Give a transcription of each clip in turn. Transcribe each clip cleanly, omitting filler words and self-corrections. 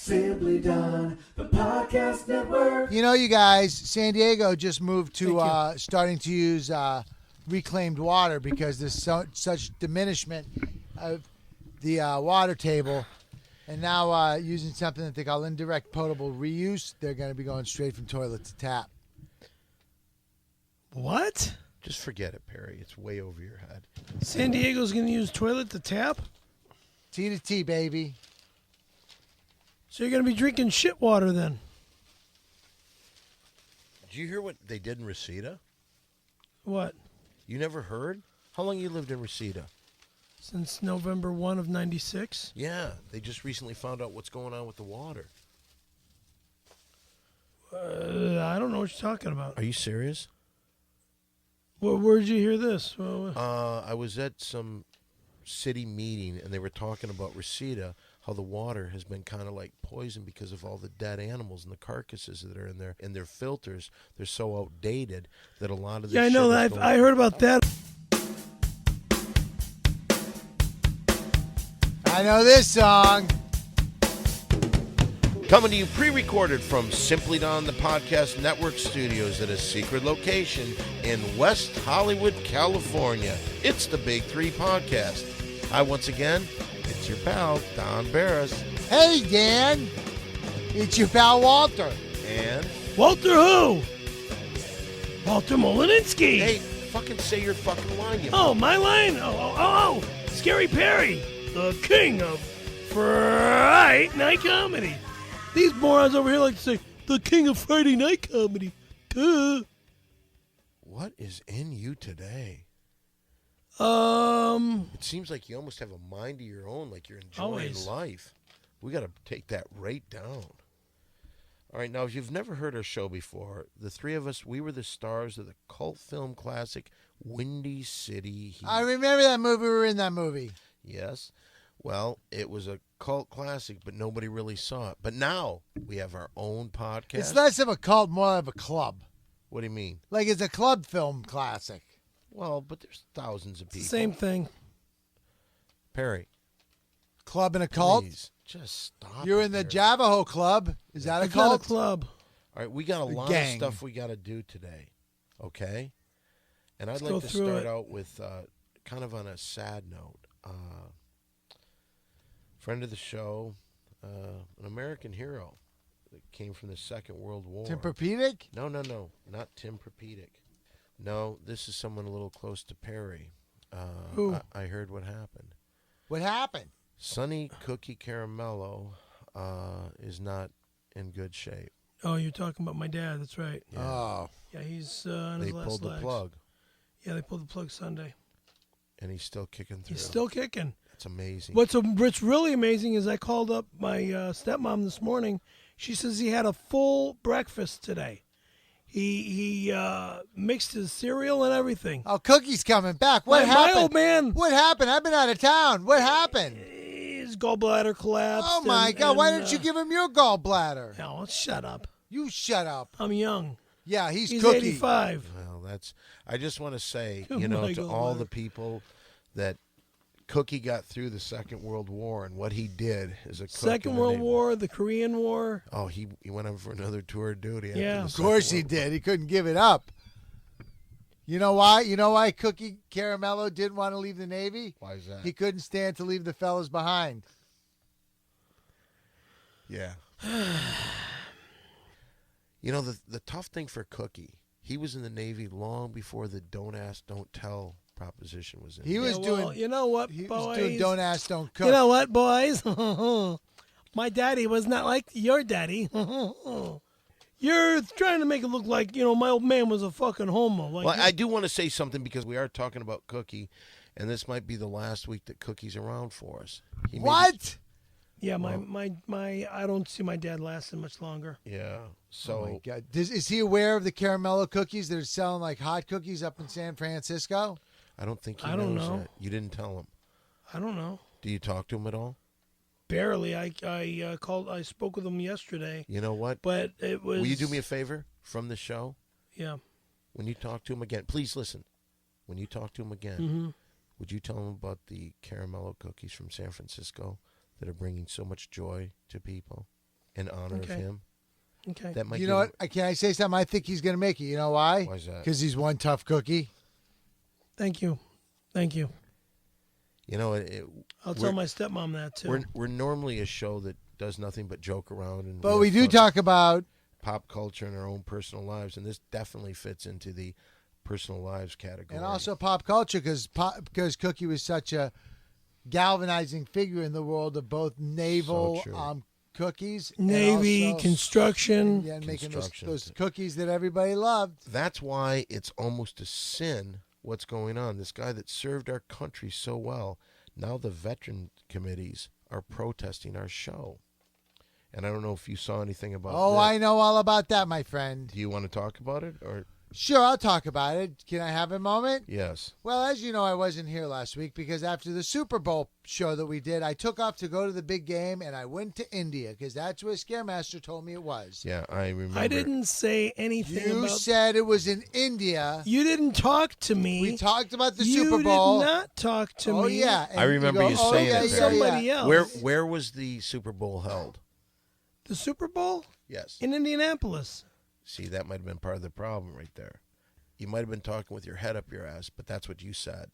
Simply Done, the podcast network. You know, you guys, San Diego just moved to starting to use reclaimed water because there's such diminishment of the water table. And now using something that they call indirect potable reuse, they're going to be going straight from toilet to tap. What? Just forget it, Perry. It's way over your head. San Diego's going to use toilet to tap? T to T, baby. So you're going to be drinking shit water then? Did you hear what they did in Reseda? What? You never heard? How long you lived in Reseda? Since November 1 of 96? Yeah, they just recently found out what's going on with the water. I don't know what you're talking about. Are you serious? Where'd you hear this? I was at some city meeting, and they were talking about Reseda, how the water has been kind of like poisoned because of all the dead animals and the carcasses that are in there. And their filters, they're so outdated that a lot of this I know that. I heard about that. I know this song. Coming to you pre-recorded from Simply Done, the Podcast Network studios at a secret location in West Hollywood, California. It's the Big Three Podcast. Hi, once again, it's your pal, Don Barris. Hey, Dan. It's your pal, Walter. And? Walter who? Walter Molinski. Hey, fucking say your fucking line, you my line? Oh, Scary Perry, the king of Friday Night Comedy. These morons over here like to say, the king of Friday Night Comedy. Duh. What is in you today? It seems like you almost have a mind of your own, like you're enjoying always. life. We got to take that right down. All right, now, if you've never heard our show before, the three of us, we were the stars of the cult film classic Windy City Heat. I remember that movie. We were in that movie. Yes. Well, it was a cult classic, but nobody really saw it. But now we have our own podcast. It's less of a cult, more of a club. What do you mean? Like it's a club film classic. Well, but there's thousands of people. Same thing. Perry. Club and a cult? Please, just stop. You're in the Javaho Club. Is that a cult? Not a club. All right, we got a lot of stuff we got to do today, okay? And I'd like to start out with kind of on a sad note. Friend of the show, an American hero that came from the Second World War. Tempur-Pedic? No, not Tempur-Pedic. No, this is someone a little close to Perry. Who? I heard what happened. What happened? Sonny Cookie Caramello is not in good shape. Oh, you're talking about my dad. That's right. Yeah. Oh. Yeah, he's on his last legs. They pulled the plug. Yeah, they pulled the plug Sunday. And he's still kicking through. He's still kicking. That's amazing. What's really amazing is I called up my stepmom this morning. She says he had a full breakfast today. He mixed his cereal and everything. Oh, Cookie's coming back. What happened? My old man. What happened? I've been out of town. What happened? His gallbladder collapsed. Oh, my God. Why didn't you give him your gallbladder? No, shut up. You shut up. I'm young. Yeah, he's Cookie. 85. Well, I just want to say, Oh, to all the people that Cookie got through the Second World War and what he did as a cook. Second World War, the Korean War. Oh, he went on for another tour of duty. Yeah. Of course he did. He couldn't give it up. You know why? You know why Cookie Caramello didn't want to leave the Navy? Why is that? He couldn't stand to leave the fellas behind. Yeah. The tough thing for Cookie, he was in the Navy long before the don't ask, don't tell proposition was in. He was doing. You know what, He boys? was doing don't ask, don't cook. You know what, boys? My daddy was not like your daddy. You're trying to make it look like, my old man was a fucking homo. Well, I do want to say something because we are talking about Cookie, and this might be the last week that Cookie's around for us. What? Yeah, my I don't see my dad lasting much longer. Yeah. So. Oh my God. Is he aware of the Caramello cookies that are selling like hot cookies up in San Francisco? I don't think he I knows don't know. that. You didn't tell him. I don't know. Do you talk to him at all? Barely. I called. I spoke with him yesterday. You know what? But it was. Will you do me a favor from the show? Yeah. When you talk to him again, please listen. When you talk to him again, would you tell him about the Caramello cookies from San Francisco that are bringing so much joy to people? in honor of him. Okay. That might You know what? Can I say something? I think he's going to make it. You know why? Why is that? Because he's one tough cookie. Thank you. You know, I'll tell my stepmom that too. we're normally a show that does nothing but joke around, and But we do talk about pop culture and our own personal lives, and this definitely fits into the personal lives category. and also pop culture because Cookie was such a galvanizing figure in the world of both naval So true. cookies, Navy, and also, construction. yeah, and making Construction. those cookies that everybody loved. That's why it's almost a sin what's going on. This guy that served our country so well, now the veteran committees are protesting our show. And I don't know if you saw anything about that. I know all about that, my friend. Do you want to talk about it? Or Sure, I'll talk about it. Can I have a moment? yes. Well, as you know, I wasn't here last week because after the Super Bowl show that we did, I took off to go to the big game, and I went to India because that's where Scaremaster told me it was. Yeah, I remember. I didn't say anything You about. said it was in India. You didn't talk to me. We talked about the you Super Bowl. did not talk to me. Oh yeah, and I remember you "Oh, saying yeah, it yeah, there. Somebody yeah." else. Where was the Super Bowl held? The Super Bowl Yes. in Indianapolis. See, that might have been part of the problem right there. You might have been talking with your head up your ass, but that's what you said.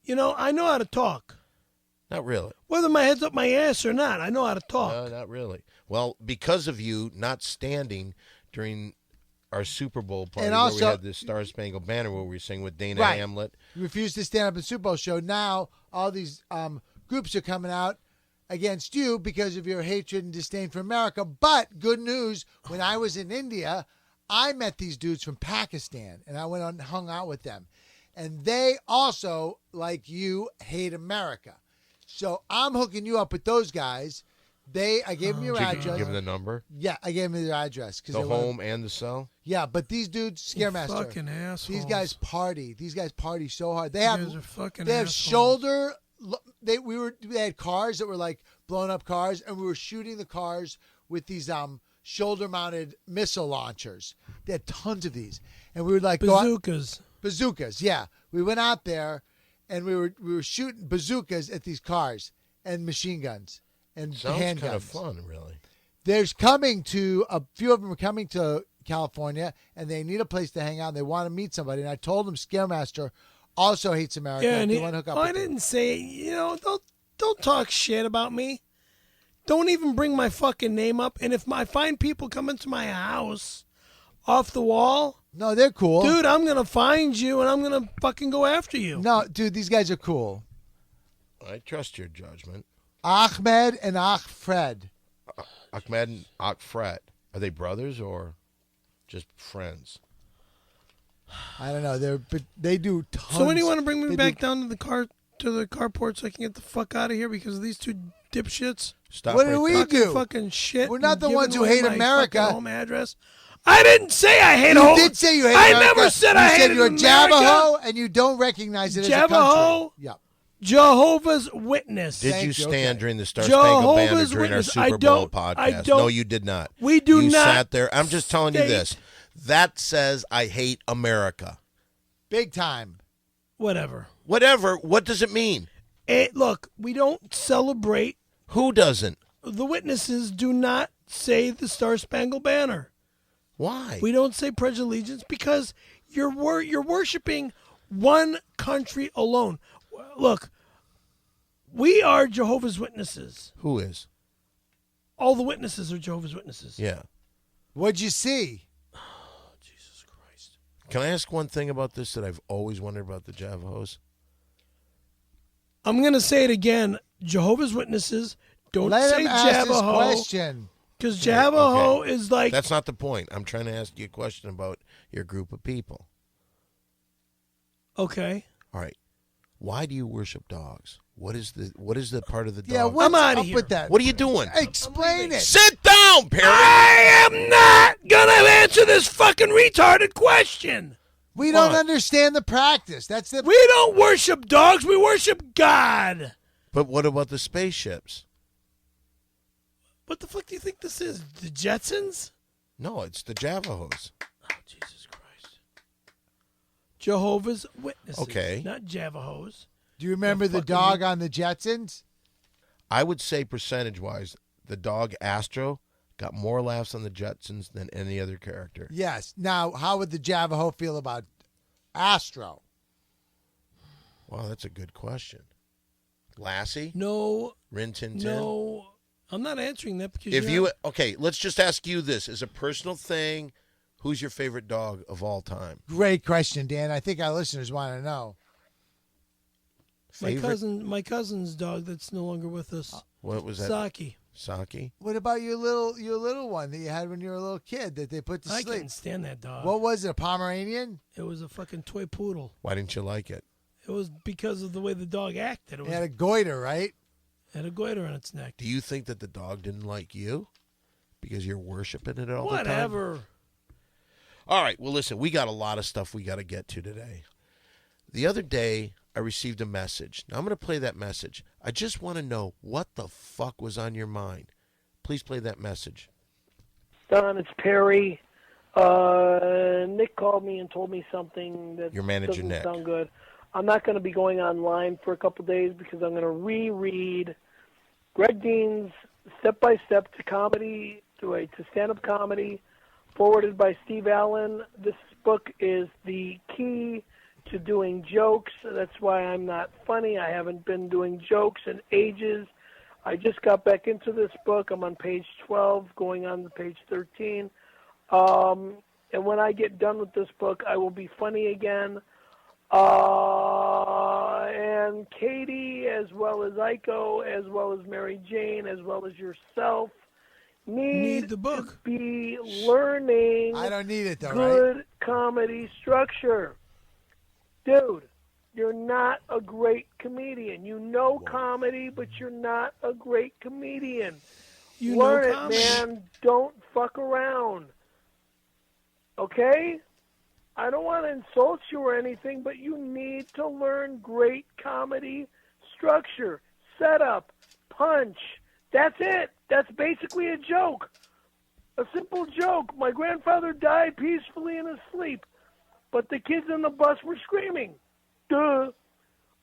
You know, I know how to talk. Not really. Whether my head's up my ass or not, I know how to talk. No, not really. Well, because of you not standing during our Super Bowl party And where also- we had the Star Spangled Banner where we were singing with Dana Right. Hamlet. You refused to stand up at the Super Bowl show. Now all these groups are coming out against you because of your hatred and disdain for America. But good news, when I was in India, I met these dudes from Pakistan, and I went and hung out with them. And they also, like you, hate America. So I'm hooking you up with those guys. I gave them your Did you address. give them the number, Yeah, I gave them their address. the home, and the cell? Yeah, but these dudes, Scaremaster. Fucking assholes. These guys party. These guys party so hard. They You have guys are fucking they have assholes. shoulder. They had cars that were like blown up cars, and we were shooting the cars with these shoulder mounted missile launchers. They had tons of these, and we would like go out, Bazookas. bazookas. Yeah, we went out there, and we were shooting bazookas at these cars and machine guns and Sounds handguns. kind of fun, really. There's a few of them are coming to California, and they need a place to hang out. And they want to meet somebody, and I told them Scaremaster also hates America. Yeah, and they want to hook up. I with him. didn't say, don't talk shit about me. Don't even bring my fucking name up. And if I find people coming to my house off the wall, No, they're cool. dude, I'm going to find you and I'm going to fucking go after you. No, dude, these guys are cool. I trust your judgment. Ahmed and Ahfred. Ahmed and Akfret, are they brothers or just friends? I don't know. They do tons. So when do you want to bring me they back do- down to the carport so I can get the fuck out of here because of these two dipshits? Stop What right do we there. Talking do? fucking shit. We're not and the giving ones who away hate my America. fucking home address. I didn't say I hate You home. did say you hate I America. never said you I said hated you're a America. Javaho, and you don't recognize it as a country. Javaho? Yeah. Jehovah's Witness. Did Thank you you, stand okay. during the Star Spangled Banner Jehovah's during our Witness. Super Bowl I podcast? don't- No, you did not. We do you not sat there. I'm just telling you state- this. That says I hate America. Big time. Whatever. Whatever. What does it mean? Look, we don't celebrate. Who doesn't? The witnesses do not say the Star Spangled Banner. Why? We don't say pledge allegiance because you're worshiping one country alone. Look, we are Jehovah's Witnesses. Who is? All the witnesses are Jehovah's Witnesses. Yeah. What'd you see? Jesus Christ. Can I ask one thing about this that I've always wondered about the Javajos? I'm going to say it again. Jehovah's Witnesses don't Let say him ask this Javaho question. because Javaho Okay. is like That's not the point. I'm trying to ask you a question about your group of people. okay. All right. Why do you worship dogs? What is the part of the dog? Yeah, what's outta up here. with that? What are you doing? Explain it. Sit down, Perry. I am not going to answer this fucking retarded question. We don't What? understand the practice. That's the. We don't worship dogs. We worship God. But what about the spaceships? What the fuck do you think this is? The Jetsons? No, it's the Javajos. Oh, Jesus Christ. Jehovah's Witnesses. Okay. Not Javajos. Do you remember the fucking- dog on the Jetsons? I would say percentage-wise, the dog Astro got more laughs on the Jetsons than any other character. Yes. Now, how would the Javaho feel about Astro? Wow, that's a good question. Lassie? No. Rin Tin Tin? No. I'm not answering that because Okay, let's just ask you this. As a personal thing, who's your favorite dog of all time? Great question, Dan. I think our listeners want to know. My cousin's dog that's no longer with us. What was that? Saki? What about your little one that you had when you were a little kid that they put to I sleep? couldn't stand that dog. What was it, a Pomeranian? It was a fucking toy poodle. Why didn't you like it? It was because of the way the dog acted. It had a goiter, right? Had a goiter on its neck. Do you think that the dog didn't like you because you're worshiping it all the time? Whatever. All right, well, listen, we got a lot of stuff we got to get to today. The other day, I received a message. Now, I'm going to play that message. I just want to know what the fuck was on your mind. Please play that message. Don, it's Perry. Nick called me and told me something that Your manager, doesn't Nick. sound good. I'm not going to be going online for a couple of days because I'm going to reread Greg Dean's Step-by-Step to Comedy, to stand-up comedy, forwarded by Steve Allen. This book is the key to doing jokes. That's why I'm not funny. I haven't been doing jokes in ages. I just got back into this book. I'm on page 12, going on to page 13. And when I get done with this book, I will be funny again. And Katie, as well as Iko, as well as Mary Jane, as well as yourself, need the book. to be learning I don't need it, though, good right? comedy structure. Dude, you're not a great comedian. You know comedy, but you're not a great comedian. Learn it, man. Don't fuck around. Okay? I don't want to insult you or anything, but you need to learn great comedy structure. Setup, punch. That's it. That's basically a joke. A simple joke. My grandfather died peacefully in his sleep, but the kids on the bus were screaming. Duh.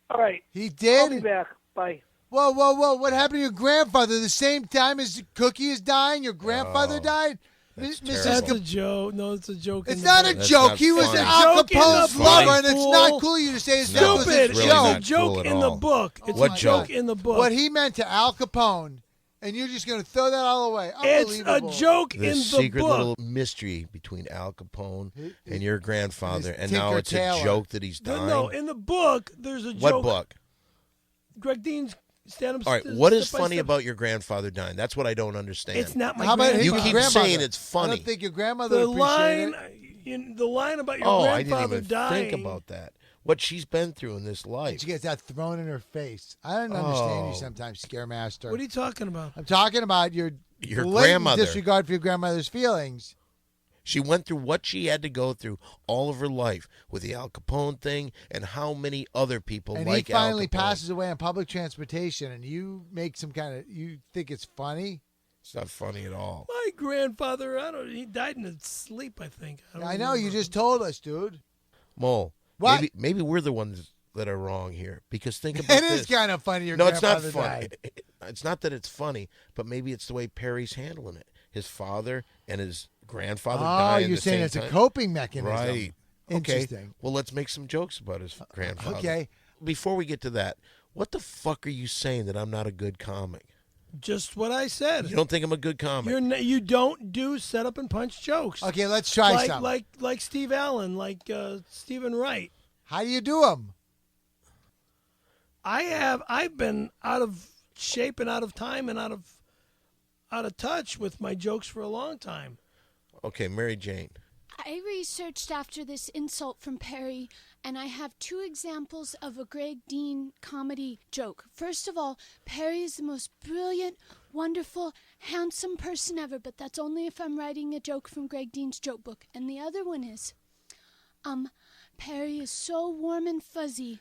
All right. He did? I'll be back. Bye. Whoa. What happened to your grandfather? The same time as Cookie is dying, your grandfather died? That's Mrs. That's a joke. No, it's a joke. It's in not the a book. joke. not He was funny. Al It's a joke in Capone's the lover, book, and it's fool. not cool you to say his death was Stupid. a It's really joke. a not joke cool at in the all. book. It's What a joke? joke in the book. What he meant to Al Capone, and you're just going to throw that all away. It's a Unbelievable. joke The in the secret book. little mystery between Al Capone and your grandfather, It's and now Tinker it's Tailor. a joke that he's dying. No, in the book, there's a What joke. book? Greg Dean's stand-up. All right, what is Step by funny Step. about your grandfather dying? That's what I don't understand. It's not my How about grandfather. You his keep grandmother? saying it's funny. I don't think your grandmother The appreciated line, it. the line about your Oh, I didn't grandfather even dying. think about that. What she's been through in this life. She gets that thrown in her face. I don't understand you Oh. sometimes, Scaremaster. What are you talking about? I'm talking about your blatant grandmother. disregard for your grandmother's feelings. She went through what she had to go through all of her life with the Al Capone thing and how many other people And like he finally Al Capone. passes away on public transportation, and you make some kind of, you think it's funny? It's not funny at all. My grandfather, he died in his sleep, I think. don't I know, you remember. just told us, dude. Mole, What? maybe we're the ones that are wrong here. Because think about It this. is kind of funny your No, it's not grandfather funny. died. It's not that it's funny, but maybe it's the way Perry's handling it. His father and his grandfather Oh, dying you're at the saying same it's time. a coping mechanism. Right. Interesting. Okay. Well, let's make some jokes about his grandfather. Okay. Before we get to that, what the fuck are you saying that I'm not a good comic? Just what I said. You don't think I'm a good comic? You don't do set up and punch jokes. Okay, let's try like, something. like Steve Allen, like Stephen Wright. How do you do them? I've been out of shape and out of time and out of touch with my jokes for a long time. Okay, Mary Jane. I researched after this insult from Perry, and I have two examples of a Greg Dean comedy joke. First of all, Perry is the most brilliant, wonderful, handsome person ever, but that's only if I'm writing a joke from Greg Dean's joke book. And the other one is, Perry is so warm and fuzzy,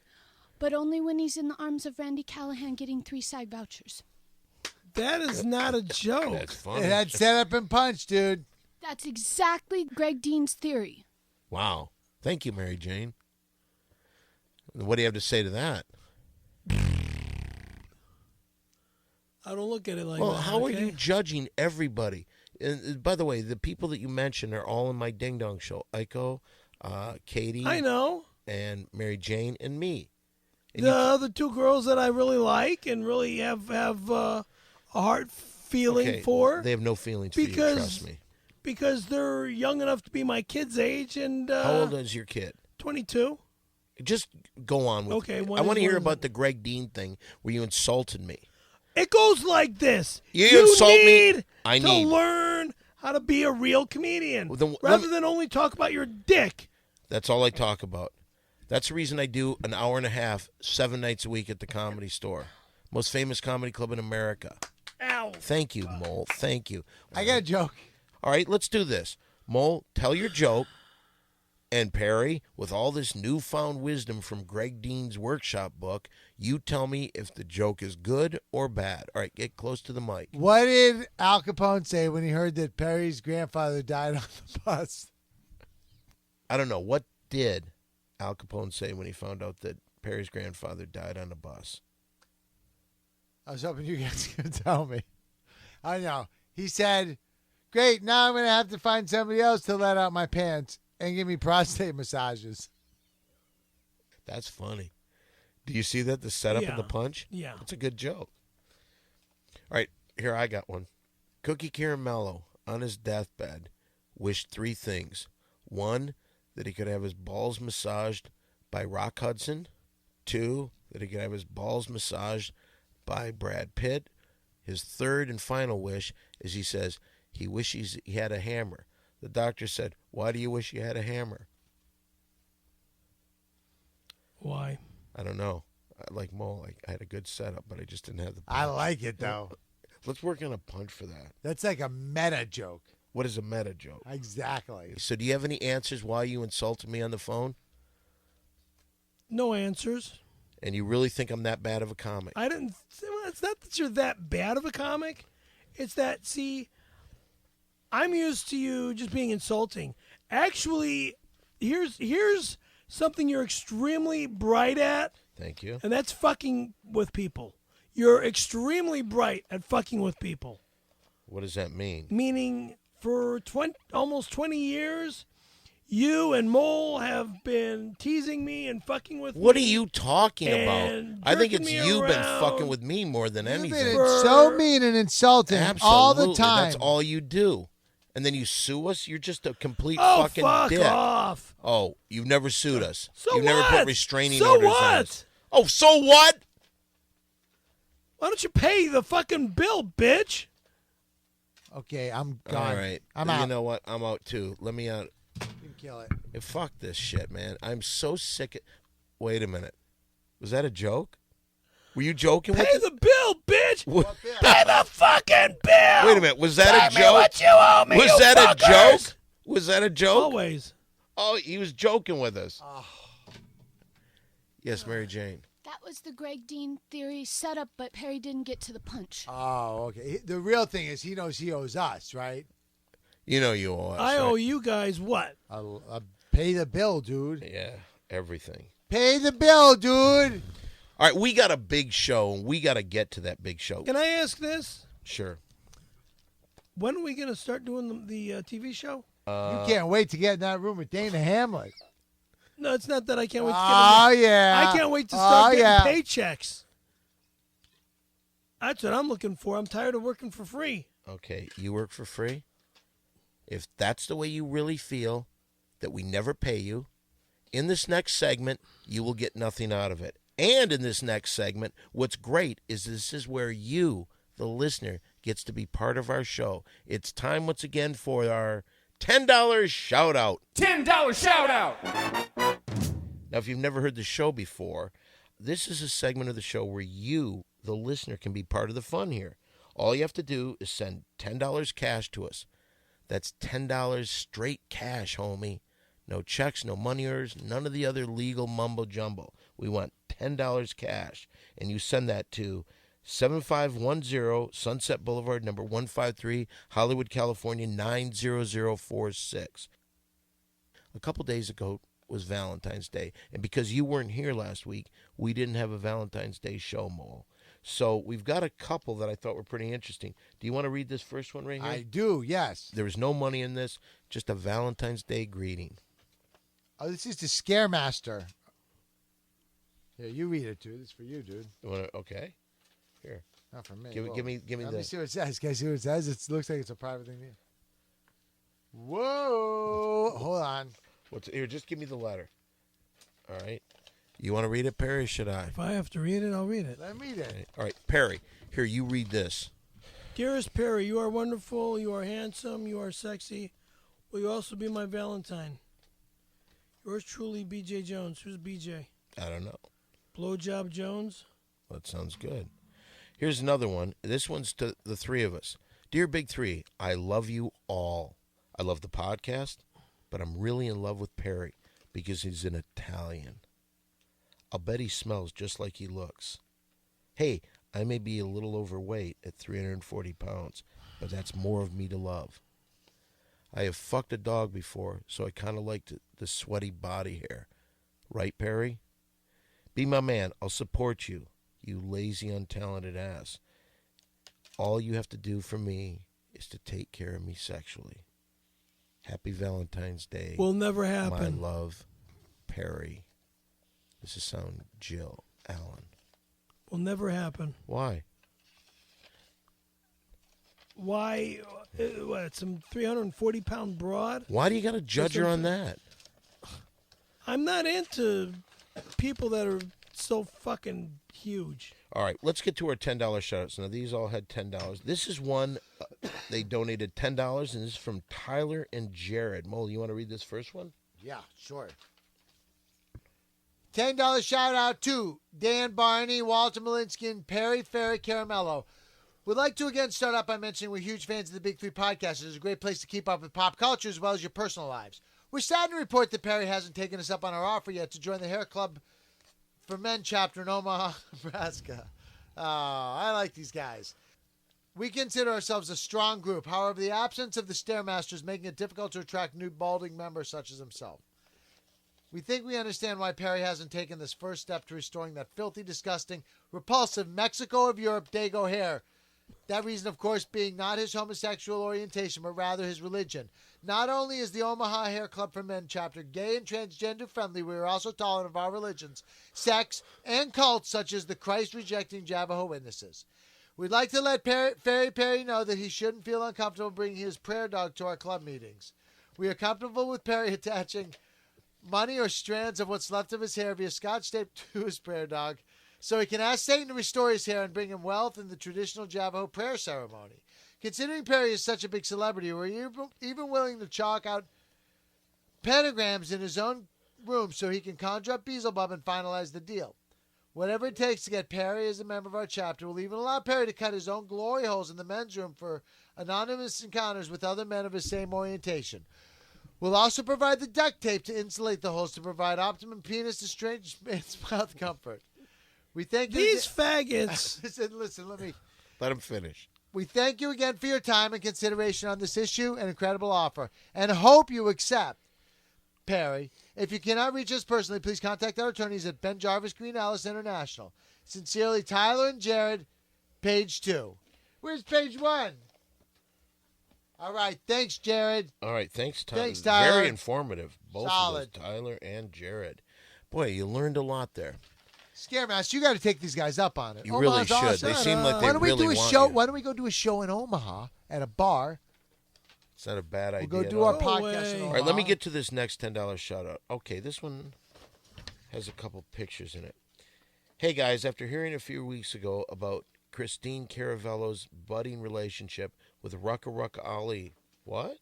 but only when he's in the arms of Randy Callahan getting 3 SAG vouchers. That is not a joke. That's funny. It had set up and punch, dude. That's exactly Greg Dean's theory. Wow. Thank you, Mary Jane. What do you have to say to that? I don't look at it like Well, that. how are okay? you judging everybody? And by the way, the people that you mentioned are all in my Ding Dong show. Iko, Katie, I know. and Mary Jane, and me. And The two girls that I really like and really have a heart feeling for. They have no feelings for you, trust me. Because they're young enough to be my kid's age. And How old is your kid? 22. Just go on with Okay, it. one I is- want to hear one is- about the Greg Dean thing where you insulted me. It goes like this. You insult me, need I to need. learn how to be a real comedian Well, then let rather me- than only talk about your dick. That's all I talk about. That's the reason I do an hour and a half, 7 nights a week at the Comedy Store. Most famous comedy club in America. Ow. Thank you, Mole. Thank you. I got a joke. All right, let's do this. Mole, tell your joke. And Perry, with all this newfound wisdom from Greg Dean's workshop book, you tell me if the joke is good or bad. All right, get close to the mic. What did Al Capone say when he heard that Perry's grandfather died on the bus? I don't know. What did Al Capone say when he found out that Perry's grandfather died on a bus? I was hoping you guys could tell me. I know. He said, great, now I'm going to have to find somebody else to let out my pants and give me prostate massages. That's funny. Do you see that, the setup Yeah. and the punch? Yeah. It's a good joke. All right, here I got one. Cookie Caramello, on his deathbed, wished 3 things. 1, that he could have his balls massaged by Rock Hudson. 2, that he could have his balls massaged by Brad Pitt. His third and final wish is he says he wishes he had a hammer. The doctor said, why do you wish you had a hammer? Why? I don't know. Like Mo, I had a good setup, but I just didn't have the punch. I like it, though. Let's work on a punch for that. That's like a meta joke. What is a meta joke? Exactly. So do you have any answers why you insulted me on the phone? No answers. And you really think I'm that bad of a comic? I didn't. Well, it's not that you're that bad of a comic. It's that, see, I'm used to you just being insulting. Actually, here's something you're extremely bright at, Thank you. and that's fucking with people. You're extremely bright at fucking with people. What does that mean? Meaning, for almost 20 years, you and Mole have been teasing me and fucking with me. What are you talking and about? I think jerking it's me you been around. fucking with me more than You've anything. been so mean and insulting all the Absolutely. time. That's all you do. And then you sue us? You're just a complete Oh, fucking fuck dick. off. Oh, you've never sued us. So You've never what? put restraining So orders what? on us. Oh, so what? Why don't you pay the fucking bill, bitch? Okay, I'm gone. All right. I'm You out. know what? I'm out too. Let me out. You can kill it. Hey, fuck this shit, man. I'm so sick of... Wait a minute. Was that a joke? Were you joking with Pay it? the bill, bitch. What- Pay the fucking bill. Wait a minute. Was that a Pay me joke? what you owe me, Was you that a fuckers. joke? Was that a joke? Always. Oh, he was joking with us. Yes, Mary Jane. That was the Greg Dean theory setup, but Perry didn't get to the punch. Oh, okay. The real thing is he knows he owes us, right? You know you owe us. I owe right? you guys what? I'll pay the bill, dude. Yeah, everything. Pay the bill, dude. All right, we got a big show, and we got to get to that big show. Can I ask this? Sure. When are we going to start doing the TV show? You can't wait to get in that room with Dana Hamlet. No, it's not that I can't wait to Oh, get yeah. I can't wait to start getting yeah. paychecks. That's what I'm looking for. I'm tired of working for free. Okay, you work for free? If that's the way you really feel, that we never pay you, in this next segment, you will get nothing out of it. And in this next segment, what's great is this is where you, the listener, gets to be part of our show. It's time once again for our $10 shout out. $10 shout out. Now, if you've never heard the show before, this is a segment of the show where you, the listener, can be part of the fun here. All you have to do is send $10 cash to us. That's $10 straight cash, homie. No checks, no money orders, none of the other legal mumbo jumbo. We want $10 cash. And you send that to 7510 Sunset Boulevard, number 153, Hollywood, California, 90046. A couple days ago was Valentine's Day. And because you weren't here last week, we didn't have a Valentine's Day show, Mole. So we've got a couple that I thought were pretty interesting. Do you want to read this first one right here? I do, yes. There was no money in this, just a Valentine's Day greeting. Oh, this is the Scaremaster. Here, you read it, dude. It's for you, dude. Okay. Here. Not for me. Give me Let the. me see what it says. Can I see what it says? It looks like it's a private thing. Whoa. Hold on. Here, just give me the letter. All right. You want to read it, Perry, or should I? If I have to read it, I'll read it. Let me read it. All right, Perry. Here, you read this. Dearest Perry, you are wonderful, you are handsome, you are sexy. Will you also be my Valentine? Yours truly, B.J. Jones. Who's B.J.? I don't know. Blowjob Jones? That sounds good. Here's another one. This one's to the three of us. Dear Big Three, I love you all. I love the podcast, but I'm really in love with Perry because he's an Italian. I'll bet he smells just like he looks. Hey, I may be a little overweight at 340 pounds, but that's more of me to love. I have fucked a dog before, so I kind of like the sweaty body hair. Right, Perry? Be my man. I'll support you, you lazy, untalented ass. All you have to do for me is to take care of me sexually. Happy Valentine's Day. Will never happen. My love, Perry. This is sound Jill Allen. Will never happen. Why? Why? What? Some 340-pound broad? Why do you got to judge her on that? I'm not into people that are so fucking huge. All right, let's get to our $10 shoutouts. Now, these all had $10. This is one, they donated $10, and this is from Tyler and Jared. Mo, you want to read this first one? Yeah, sure. $10 shout out to Dan Barney, Walter Molinski, and Perry Ferry Caramello. Would like to again start out by mentioning we're huge fans of the Big Three podcast. It's a great place to keep up with pop culture as well as your personal lives. We're sad to report that Perry hasn't taken us up on our offer yet to join the Hair Club for Men chapter in Omaha, Nebraska. Oh, I like these guys. We consider ourselves a strong group. However, the absence of the Stairmaster is making it difficult to attract new balding members such as himself. We think we understand why Perry hasn't taken this first step to restoring that filthy, disgusting, repulsive Mexico of Europe Dago hair. That reason, of course, being not his homosexual orientation, but rather his religion. Not only is the Omaha Hair Club for Men chapter gay and transgender friendly, we are also tolerant of our religions, sects, and cults such as the Christ-rejecting Javaho Witnesses. We'd like to let Perry know that he shouldn't feel uncomfortable bringing his prayer dog to our club meetings. We are comfortable with Perry attaching money or strands of what's left of his hair via scotch tape to his prayer dog, so he can ask Satan to restore his hair and bring him wealth in the traditional Javaho prayer ceremony. Considering Perry is such a big celebrity, we're even willing to chalk out pentagrams in his own room so he can conjure up Beelzebub and finalize the deal. Whatever it takes to get Perry as a member of our chapter, we'll even allow Perry to cut his own glory holes in the men's room for anonymous encounters with other men of his same orientation. We'll also provide the duct tape to insulate the holes to provide optimum penis to strange man's mouth comfort. We thank you. These faggots. Listen, Let him finish. We thank you again for your time and consideration on this issue and incredible offer, and hope you accept, Perry. If you cannot reach us personally, please contact our attorneys at Ben Jarvis Green Ellis International. Sincerely, Tyler and Jared, page 2. Where's page 1? All right, thanks, Jared. All right, thanks, Tyler. Thanks, Tyler. Very informative. Both Solid. of those, Tyler and Jared. Boy, you learned a lot there. Scaremaster, you got to take these guys up on it. You really Omaha's should. awesome. They seem like they Why don't we really do a want show? you. Why don't we go do a show in Omaha at a bar? It's not a bad idea. We'll go do at our all. podcast in Omaha. All right, let me get to this next $10 shout out. Okay, this one has a couple pictures in it. Hey guys, after hearing a few weeks ago about Christine Caravello's budding relationship with Rucka Ali, what?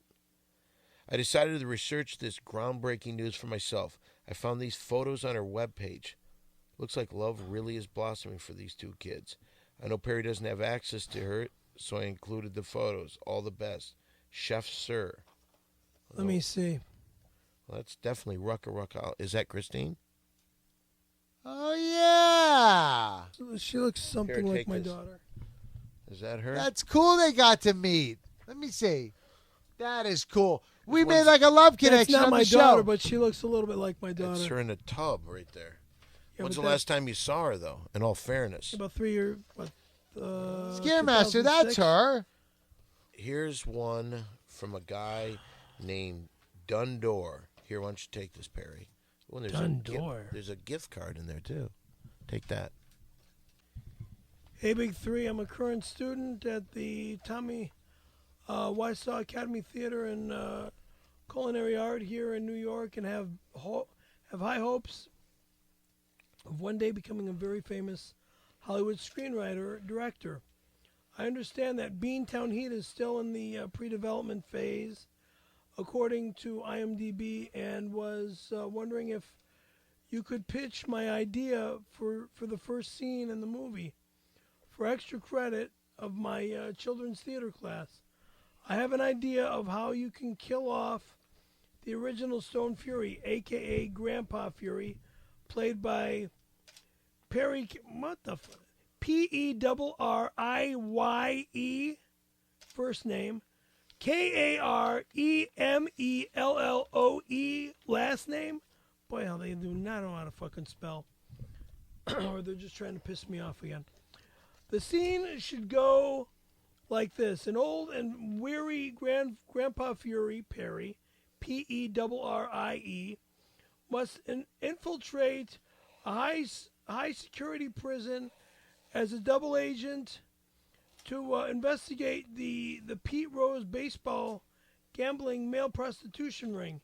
I decided to research this groundbreaking news for myself. I found these photos on her webpage. Looks like love really is blossoming for these two kids. I know Perry doesn't have access to her, so I included the photos. All the best. Chef Sir. Let me see. Well, that's definitely Rucka. Is that Christine? Oh, yeah. She looks something Here, like take my this. daughter. Is that her? That's cool they got to meet. Let me see. That is cool. We one's- made like a love That's connection not on my the show. daughter, but she looks a little bit like my daughter. That's her in a tub right there. Yeah, When's but the last time you saw her, though? In all fairness, About 3 years. Scaremaster, that's 2006. her. here's one from a guy named Dundor. Here, why don't you take this, Perry? Oh, Dundor. There's a gift card in there too. Take that. Hey, Big Three. I'm a current student at the Tommy Wiseau Academy Theater in Culinary Art here in New York, and have high hopes of one day becoming a very famous Hollywood screenwriter director. I understand that Beantown Heat is still in the pre-development phase, according to IMDb, and was wondering if you could pitch my idea for the first scene in the movie for extra credit of my children's theater class. I have an idea of how you can kill off the original Stone Fury, a.k.a. Grandpa Fury, played by Perry... What the fuck? P-E-R-R-I-Y-E, first name. K-A-R-E-M-E-L-L-O-E, last name. Boy, hell, they do not know how to fucking spell. Or they're just trying to piss me off again. The scene should go like this. An old and weary Grandpa Fury, Perry, P-E-R-R-I-E, must infiltrate a high security prison as a double agent to investigate the Pete Rose baseball gambling male prostitution ring.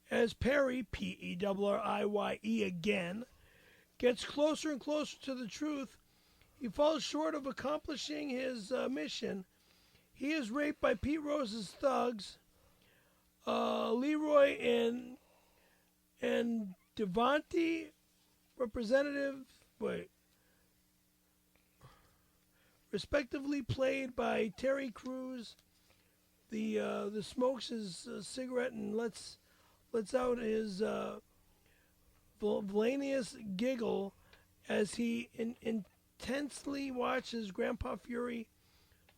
As Perry, P-E-R-R-I-Y-E again, gets closer and closer to the truth, he falls short of accomplishing his mission. He is raped by Pete Rose's thugs, Leroy and Devontae, respectively played by Terry Crews. The smokes his cigarette and lets out his villainous giggle as he intensely watches Grandpa Fury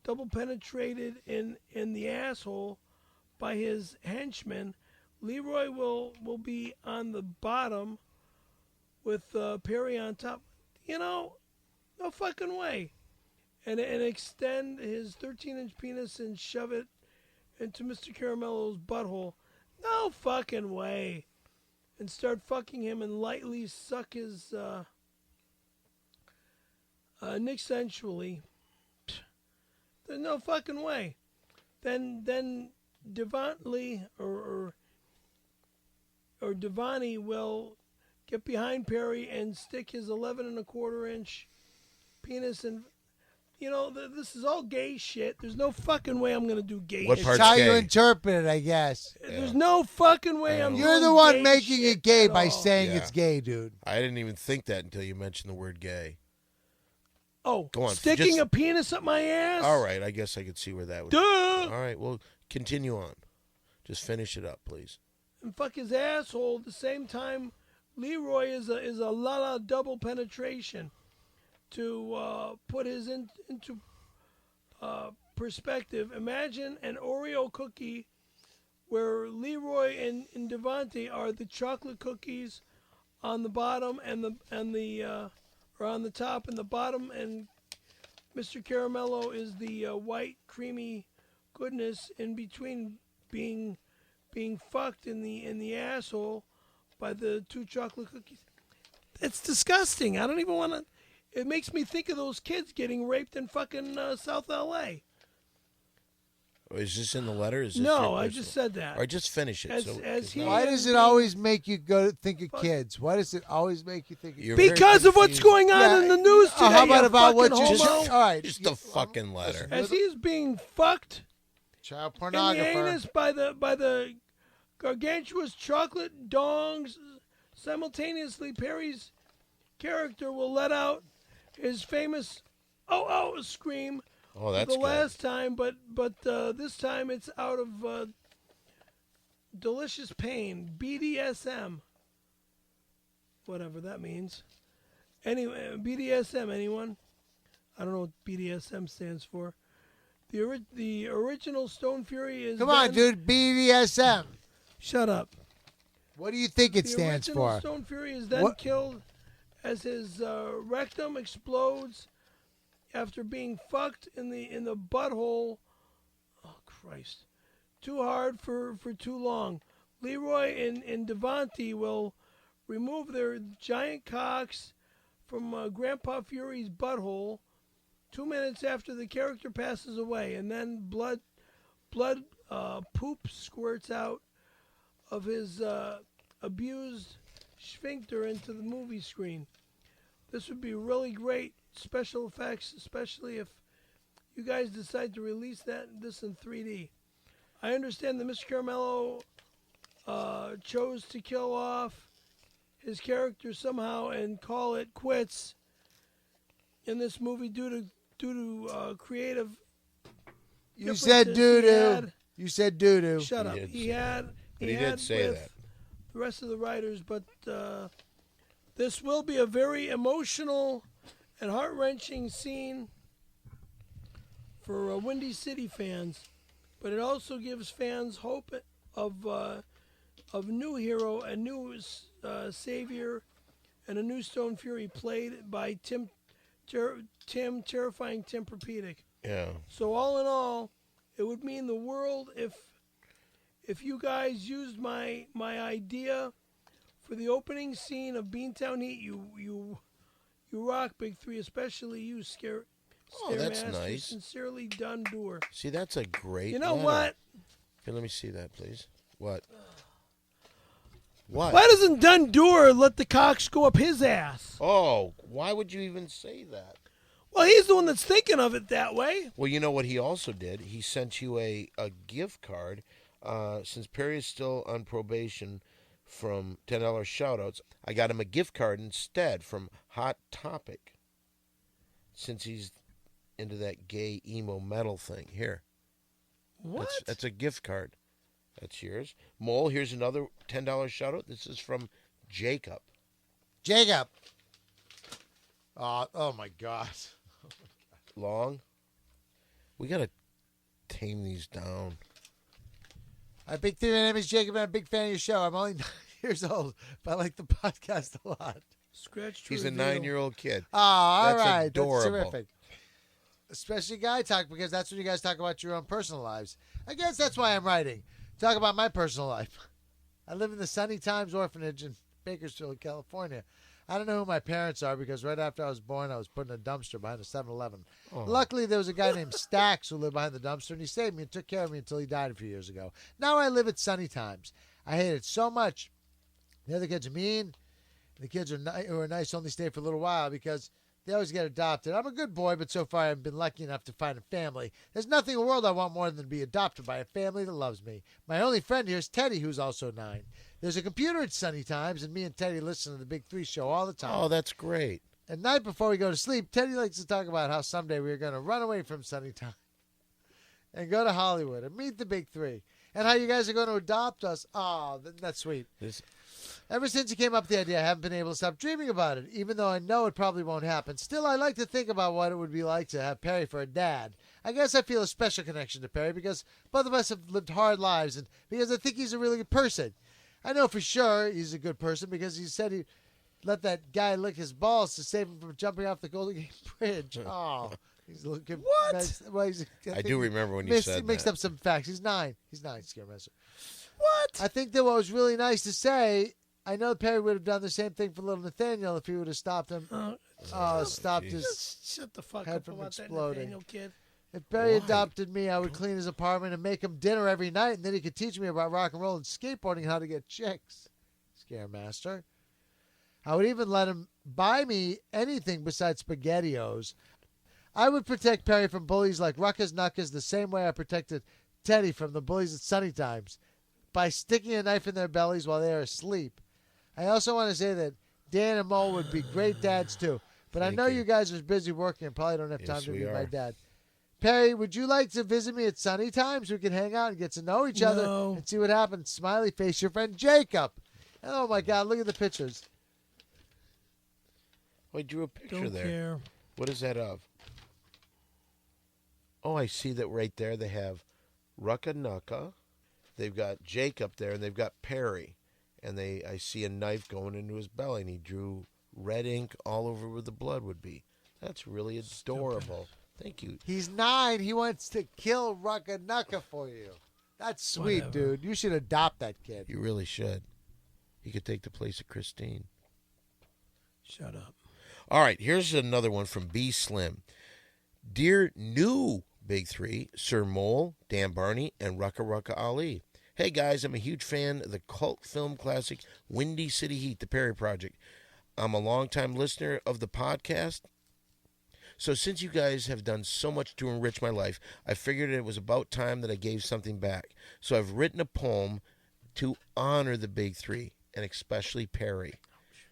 double penetrated in the asshole by his henchman. Leroy will be on the bottom with Perry on top. You know, no fucking way. And extend his 13-inch penis and shove it into Mr. Caramello's butthole. No fucking way. And start fucking him and lightly suck his nick sensually. There's no fucking way. Then Devontae or Devani will get behind Perry and stick his 11 1/4-inch penis in. You know, this is all gay shit. There's no fucking way I'm going to do gay What shit. part's It's how gay? you interpret it, I guess. There's no fucking way I'm You're doing the one gay making shit it gay at by all. saying Yeah. it's gay, dude. I didn't even think that until you mentioned the word gay. Oh, Go on, sticking just- a penis up my ass? All right, I guess I could see where that would. Duh! All right, well, continue on. Just finish it up, please. And fuck his asshole at the same time. Leroy is a la double penetration to put his into perspective. Imagine an Oreo cookie where Leroy and Devontae are the chocolate cookies on the bottom or on the top and the bottom, and Mr. Caramello is the white creamy goodness in between, being fucked in the asshole by the two chocolate cookies. It's disgusting. I don't even want to. It makes me think of those kids getting raped in fucking South L.A. Is this in the letter? Is this No, your I personal- just said that. All right, just finish it. As it's he- not- Why does it being- always make you go think of kids? Why does it always make you think of You're kids? very Because of what's confused. going on in the news today. How about you what fucking you homo. just? All right, Just the fucking letter. As he's being fucked child in the pornographer. anus by the gargantuous chocolate dongs, simultaneously Perry's character will let out his famous "oh" scream Oh, that's the good. last time, but this time it's out of delicious pain, BDSM, whatever that means. Anyway, BDSM, anyone? I don't know what BDSM stands for. The original Stone Fury is. Come on, then- dude. BDSM. Shut up. What do you think it The stands original for? Stone Fury is then What- killed as his rectum explodes after being fucked in the butthole. Oh Christ! Too hard for too long. Leroy and Devontae will remove their giant cocks from Grandpa Fury's butthole 2 minutes after the character passes away, and then blood poop squirts out of his abused sphincter into the movie screen. This would be really great special effects, especially if you guys decide to release this in 3D. I understand that Mr. Caramello chose to kill off his character somehow and call it quits in this movie due to creative. You said doo doo. You said doo doo. Shut up. He did say that. The rest of the writers, but this will be a very emotional and heart-wrenching scene for Windy City fans, but it also gives fans hope of new hero, a new savior, and a new Stone Fury played by terrifying Tim Perpedic. Yeah. So all in all, it would mean the world if you guys used my idea for the opening scene of Beantown Heat. You rock, Big Three, especially you, that's Scaremaster, nice. Sincerely done doer. See, that's a great. You know letter. what? Here, let me see that, please. What? What? Why doesn't Dundur let the cocks go up his ass? Oh, why would you even say that? Well, he's the one that's thinking of it that way. Well, you know what he also did? He sent you a gift card. Since Perry is still on probation from $10 shoutouts, I got him a gift card instead from Hot Topic. Since he's into that gay emo metal thing. Here. What? That's a gift card. That's yours. Mole, here's another $10 shoutout. This is from Jacob. Jacob. Oh my God. Long. We got to tame these down. Hi, Big Three. My name is Jacob. I'm a big fan of your show. I'm only 9 years old, but I like the podcast a lot. Scratch. He's a 9-year-old kid. Oh, all That's right. adorable. That's terrific. Especially guy talk, because that's when you guys talk about your own personal lives. I guess that's why I'm writing. Talk about my personal life. I live in the Sunny Times Orphanage in Bakersfield, California. I don't know who my parents are because right after I was born, I was put in a dumpster behind a 7-Eleven. Oh. Luckily, there was a guy named Stax who lived behind the dumpster, and he saved me and took care of me until he died a few years ago. Now I live at Sunny Times. I hate it so much. The other kids are mean. The kids who are nice only stay for a little while because they always get adopted. I'm a good boy, but so far I've been lucky enough to find a family. There's nothing in the world I want more than to be adopted by a family that loves me. My only friend here is Teddy, who's also 9. There's a computer at Sunny Times, and me and Teddy listen to the Big Three show all the time. Oh, that's great. At night before we go to sleep, Teddy likes to talk about how someday we're going to run away from Sunny Times and go to Hollywood and meet the Big Three, and how you guys are going to adopt us. Oh, that's sweet. Ever since he came up with the idea, I haven't been able to stop dreaming about it, even though I know it probably won't happen. Still, I like to think about what it would be like to have Perry for a dad. I guess I feel a special connection to Perry because both of us have lived hard lives and because I think he's a really good person. I know for sure he's a good person because he said he let that guy lick his balls to save him from jumping off the Golden Gate Bridge. Oh, he's looking. What? Nice. Well, I do remember when you said he mixed that. up some facts. He's 9. He's 9, Scaremaster. What? I think that what was really nice to say, I know Perry would have done the same thing for little Nathaniel if he would have stopped him. Stopped his Just shut the fuck head up from about that exploding. Nathaniel kid. If Barry adopted me, I would clean his apartment and make him dinner every night, and then he could teach me about rock and roll and skateboarding and how to get chicks. Scaremaster. I would even let him buy me anything besides SpaghettiOs. I would protect Perry from bullies like Ruckus Knuckus the same way I protected Teddy from the bullies at Sunny Times, by sticking a knife in their bellies while they are asleep. I also want to say that Dan and Mole would be great dads too, but I know you guys are busy working and probably don't have time to be my dad. Perry, would you like to visit me at Sunny Times? We can hang out and get to know each other and see what happens. Smiley face, your friend Jacob. Oh my God, look at the pictures. Oh, I drew a picture Don't there. care. What is that of? Oh, I see that right there. They have Rucka Nucka. They've got Jake up there, and they've got Perry. And I see a knife going into his belly, and he drew red ink all over where the blood would be. That's really adorable. Thank you. He's 9. He wants to kill Rucka Nucka for you. That's sweet, Whatever. dude. You should adopt that kid. You really should. He could take the place of Christine. Shut up. All right, here's another one from B Slim. Dear new Big Three, Sir Mole, Dan Barney, and Rucka Rucka Ali. Hey guys, I'm a huge fan of the cult film classic Windy City Heat, The Perry Project. I'm a longtime listener of the podcast. So since you guys have done so much to enrich my life, I figured it was about time that I gave something back. So I've written a poem to honor the Big Three, and especially Perry.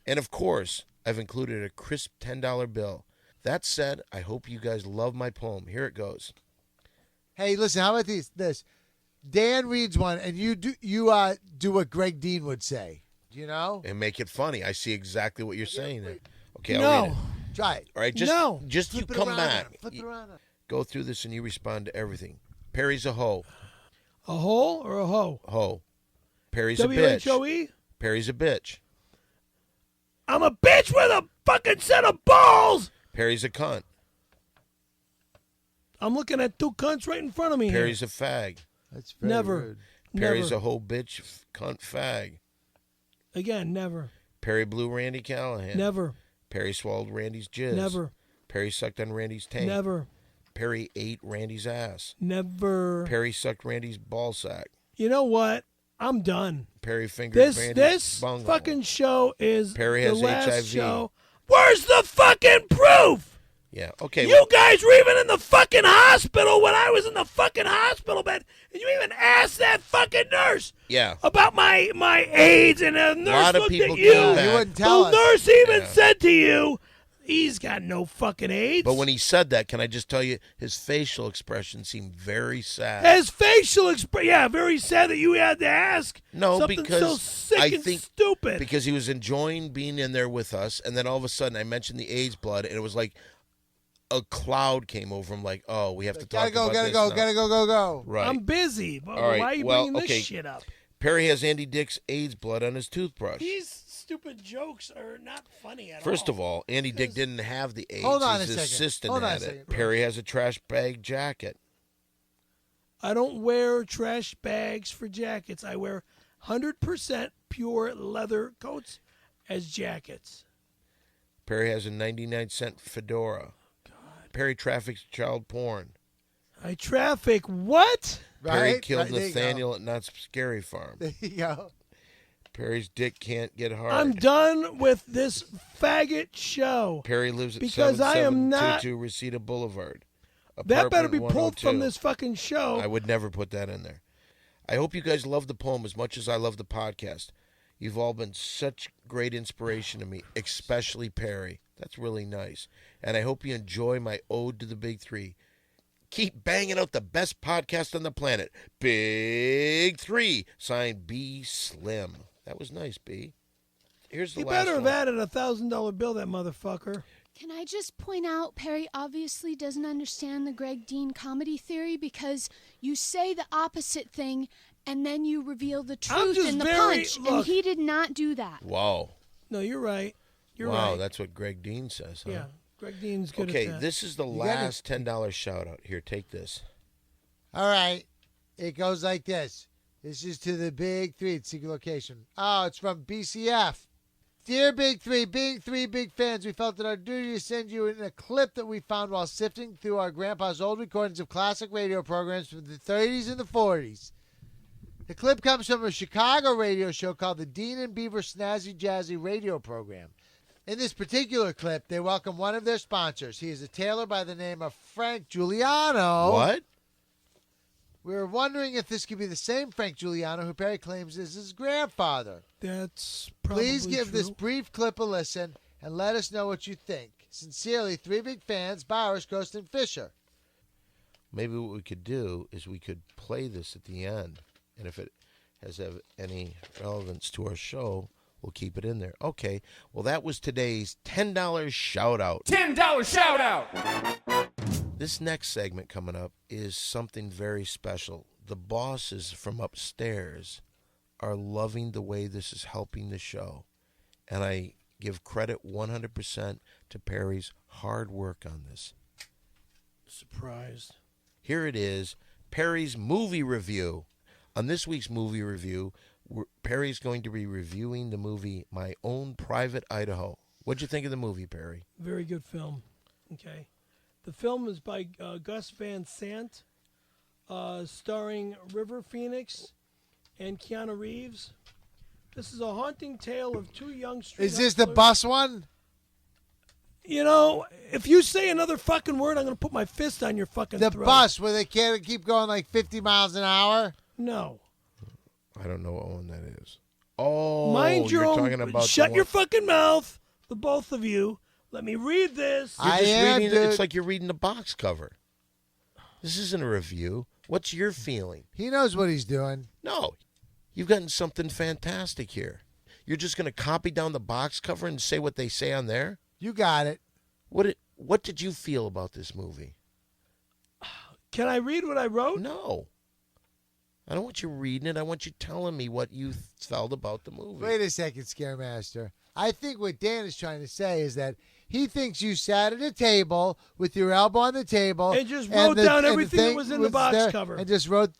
And of course, I've included a crisp $10 bill. That said, I hope you guys love my poem. Here it goes. Hey, listen, how about this? Dan reads one, and you do what Greg Dean would say. You know? And make it funny. I see exactly what you're saying there. Okay, I'll read No. it. Try it. All right, just you Flip it come around back. on him. Flip it around on him. Go through this and you respond to everything. Perry's a hoe. A hole or a hoe? Hoe. Perry's a bitch. WHOE? Perry's a bitch. I'm a bitch with a fucking set of balls! Perry's a cunt. I'm looking at 2 cunts right in front of me Perry's a fag. That's very Never. rude. Perry's Never. a hoe bitch cunt fag. Again, never. Perry blew Randy Callahan. Never. Perry swallowed Randy's jizz. Never. Perry sucked on Randy's tank. Never. Perry ate Randy's ass. Never. Perry sucked Randy's ball sack. You know what? I'm done. Perry fingered This Randy's bunghole. fucking show is Perry the has last HIV. show. Where's the fucking proof? Yeah, okay. You guys were even in the fucking hospital when I was in the fucking hospital bed, and you even asked that fucking nurse Yeah. about my AIDS, and a nurse lot of looked people at you. came back. You wouldn't tell The us. nurse even Yeah. said to you, he's got no fucking AIDS. But when he said that, can I just tell you, his facial expression seemed very sad. his facial expression, yeah, very sad that you had to ask. No, something because so sick I and think stupid. because he was enjoying being in there with us, and then all of a sudden I mentioned the AIDS blood, and it was like a cloud came over him, like, oh, we have to talk about this now. Gotta go. Right. I'm busy. But All right, why are you well, bringing okay. this shit up? Perry has Andy Dick's AIDS blood on his toothbrush. These stupid jokes are not funny at First all. of all, Andy Dick didn't have the AIDS. Hold on His a second. assistant Hold on had a it. second. Perry has a trash bag jacket. I don't wear trash bags for jackets. I wear 100% pure leather coats as jackets. Perry has a 99-cent fedora. Perry traffics child porn. I traffic what? Perry Right? killed Right, there you go. Nathaniel at Knott's Scary Farm. There you go. Perry's dick can't get hard. I'm done with this faggot show. Perry lives at Because I am not- 7722 Reseda Boulevard. That better be Apartment pulled 102. from this fucking show. I would never put that in there. I hope you guys love the poem as much as I love the podcast. You've all been such great inspiration to me, especially Perry. That's really nice. And I hope you enjoy my ode to the Big Three. Keep banging out the best podcast on the planet. Big Three. Signed, B. Slim. That was nice, B. Here's the He last better have one. added a $1,000 bill, that motherfucker. Can I just point out, Perry obviously doesn't understand the Greg Dean comedy theory because you say the opposite thing and then you reveal the truth just in the very- punch, look. and he did not do that. Wow. No, you're right. You're wow, right. that's what Greg Dean says, huh? Yeah, Greg Dean's good Okay, at that. this is the last $10 shout out. Here, take this. All right. It goes like this. This is to the Big Three. It's secret location. Oh, it's from BCF. Dear Big Three, being 3 big fans, we felt it our duty to send you in a clip that we found while sifting through our grandpa's old recordings of classic radio programs from the 30s and the 40s. The clip comes from a Chicago radio show called the Dean and Beaver Snazzy Jazzy radio program. In this particular clip, they welcome one of their sponsors. He is a tailor by the name of Frank Giuliano. What? We were wondering if this could be the same Frank Giuliano who Perry claims is his grandfather. That's probably Please give true. this brief clip a listen and let us know what you think. Sincerely, 3 big fans, Barris, Ghost, and Fisher. Maybe what we could do is we could play this at the end, and if it has any relevance to our show, we'll keep it in there. Okay, well, that was today's $10 shout-out. $10 shout out. This next segment coming up is something very special. The bosses from upstairs are loving the way this is helping the show, and I give credit 100% to Perry's hard work on this. Surprised. Here it is, Perry's movie review. On this week's movie review, Perry's going to be reviewing the movie My Own Private Idaho. What'd you think of the movie, Perry? Very good film. Okay. The film is by Gus Van Sant, starring River Phoenix and Keanu Reeves. This is a haunting tale of two young street Is this the hustlers. bus one? You know, if you say another fucking word, I'm going to put my fist on your fucking The throat. bus where they can't keep going like 50 miles an hour? No. I don't know what one that is. Oh, Mind your you're own. talking about Shut the your one- fucking mouth, the both of you. Let me read this. You're I just am, reading, dude. It's like you're reading the box cover. This isn't a review. What's your feeling? He knows what he's doing. No, you've gotten something fantastic here. You're just going to copy down the box cover and say what they say on there? You got it. What did you feel about this movie? Can I read what I wrote? No. I don't want you reading it. I want you telling me what you felt about the movie. Wait a second, Scaremaster. I think what Dan is trying to say is that he thinks you sat at a table with your elbow on the table And just wrote down and the everything that thing was in the box there, cover. and just wrote.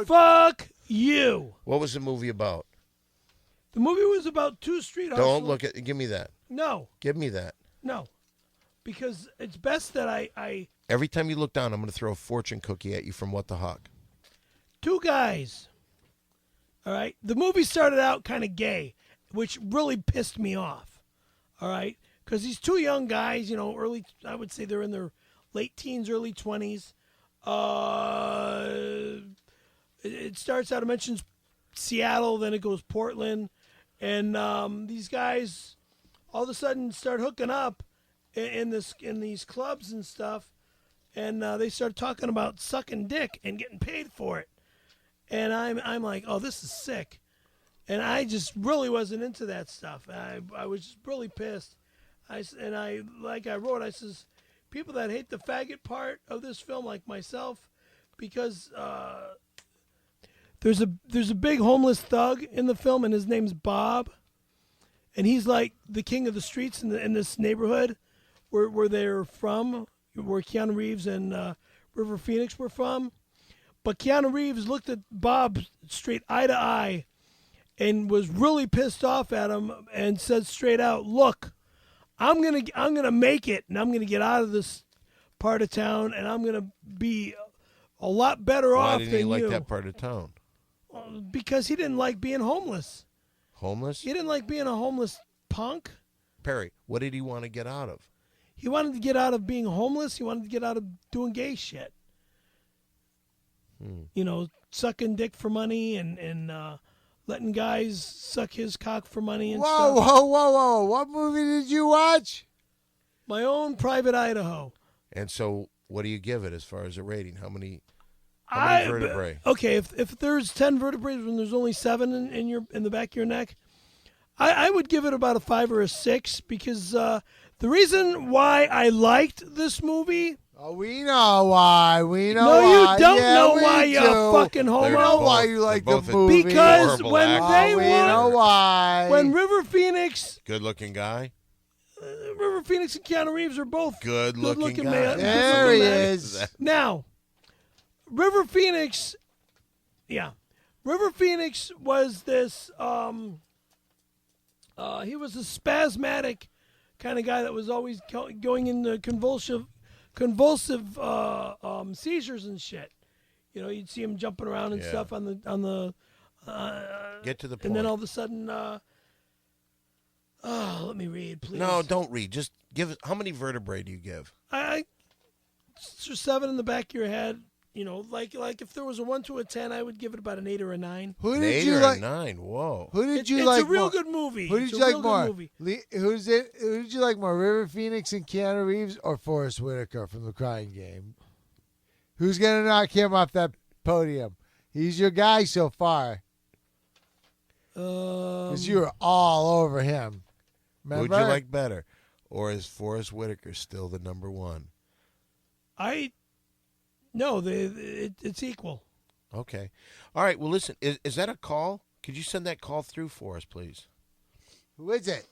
Fuck you. What was the movie about? The movie was about two street hustlers. Don't look at. Give me that. No, Give me that. no. Because it's best that I Every time you look down, I'm going to throw a fortune cookie at you from What the Huck. two guys. All right. The movie started out kind of gay, which really pissed me off. All right. Because these two young guys, you know, I would say they're in their late teens, early 20s. It starts out, it mentions Seattle, then it goes Portland. And these guys all of a sudden start hooking up in these clubs and stuff. And they start talking about sucking dick and getting paid for it. And I'm like, oh, this is sick. And I just really wasn't into that stuff. I was just really pissed. I wrote, I says, people that hate the faggot part of this film, like myself, because there's a big homeless thug in the film, and his name's Bob, and he's like the king of the streets in this neighborhood where they're from, where Keanu Reeves and River Phoenix were from. But Keanu Reeves looked at Bob straight eye to eye and was really pissed off at him and said straight out, look, I'm gonna make it, and I'm gonna get out of this part of town, and I'm gonna be a lot better Why off didn't than he like you. that part of town? Because he didn't like being homeless. Homeless? He didn't like being a homeless punk. Perry, what did he want to get out of? He wanted to get out of being homeless. He wanted to get out of doing gay shit. You know, sucking dick for money and letting guys suck his cock for money and Whoa, stuff. whoa, whoa, whoa! What movie did you watch? My Own Private Idaho. And so, what do you give it as far as a rating? How many vertebrae? Okay, if there's 10 vertebrae and there's only 7 in the back of your neck, I would give it about a 5 or a 6 because the reason why I liked this movie. Oh, we know why. We know No, why. you don't Yeah, know we why, you do. fucking We homo. know why both- you like they're the both movie. Because horrible when actors. they we know won, why. when River Phoenix Good-looking guy. and Keanu Reeves are both Good-looking guy. man. There Good-looking he men. is. Now, River Phoenix was this. He was a spasmatic kind of guy that was always going into convulsive seizures and shit. You know, you'd see him jumping around and Yeah. stuff on the. Get to the point. And then all of a sudden, let me read, please. No, don't read. Just give it. How many vertebrae do you give? I 7 in the back of your head. You know, like if there was a 1 to a 10, I would give it about an 8 or a 9. Who An did 8 you or like? a 9? Whoa. Who did you It's like a real more? good movie. Who did It's you a like real more? good movie. Who did you like more, River Phoenix and Keanu Reeves or Forrest Whitaker from The Crying Game? Who's gonna knock him off that podium? He's your guy so far. Because you were all over him. Remember? Who'd you like better? Or is Forrest Whitaker still the number one? No, it's equal. Okay. All right. Well, listen. Is that a call? Could you send that call through for us, please? Who is it?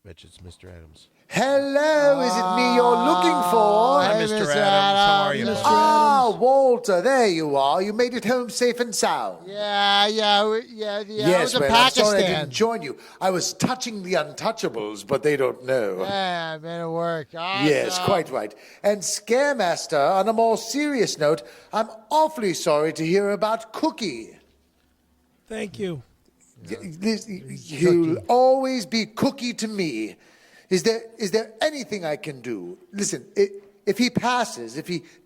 Mitch, it's Mr. Adams. Hello, is it me you're looking for? Hi, Hey, Mr. Mr. Adams. How are you, Adams. bud? Ah, Walter, there you are. You made it home safe and sound. Yeah. I was Yes, in well, I'm sorry I Pakistan. didn't join you. I was touching the untouchables, but they don't know. Yeah, I made it work. Awesome. Yes, quite right. And Scaremaster, on a more serious note, I'm awfully sorry to hear about Cookie. Thank you. He'll always be Cookie to me. Is there anything I can do? Listen, if he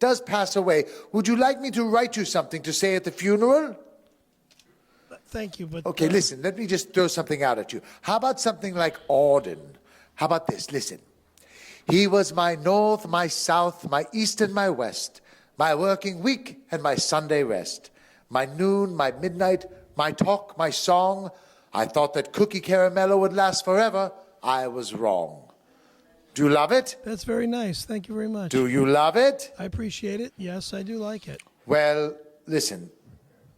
does pass away, would you like me to write you something to say at the funeral? Thank you, but Okay, listen, let me just throw something out at you. How about something like Auden? How about this? Listen. He was my north, my south, my east, and my west, my working week and my Sunday rest, my noon, my midnight, my talk, my song. I thought that Cookie Caramello would last forever. I was wrong. Do you love it? That's very nice. Thank you very much. Do you love it? I appreciate it. Yes, I do like it. Well, listen,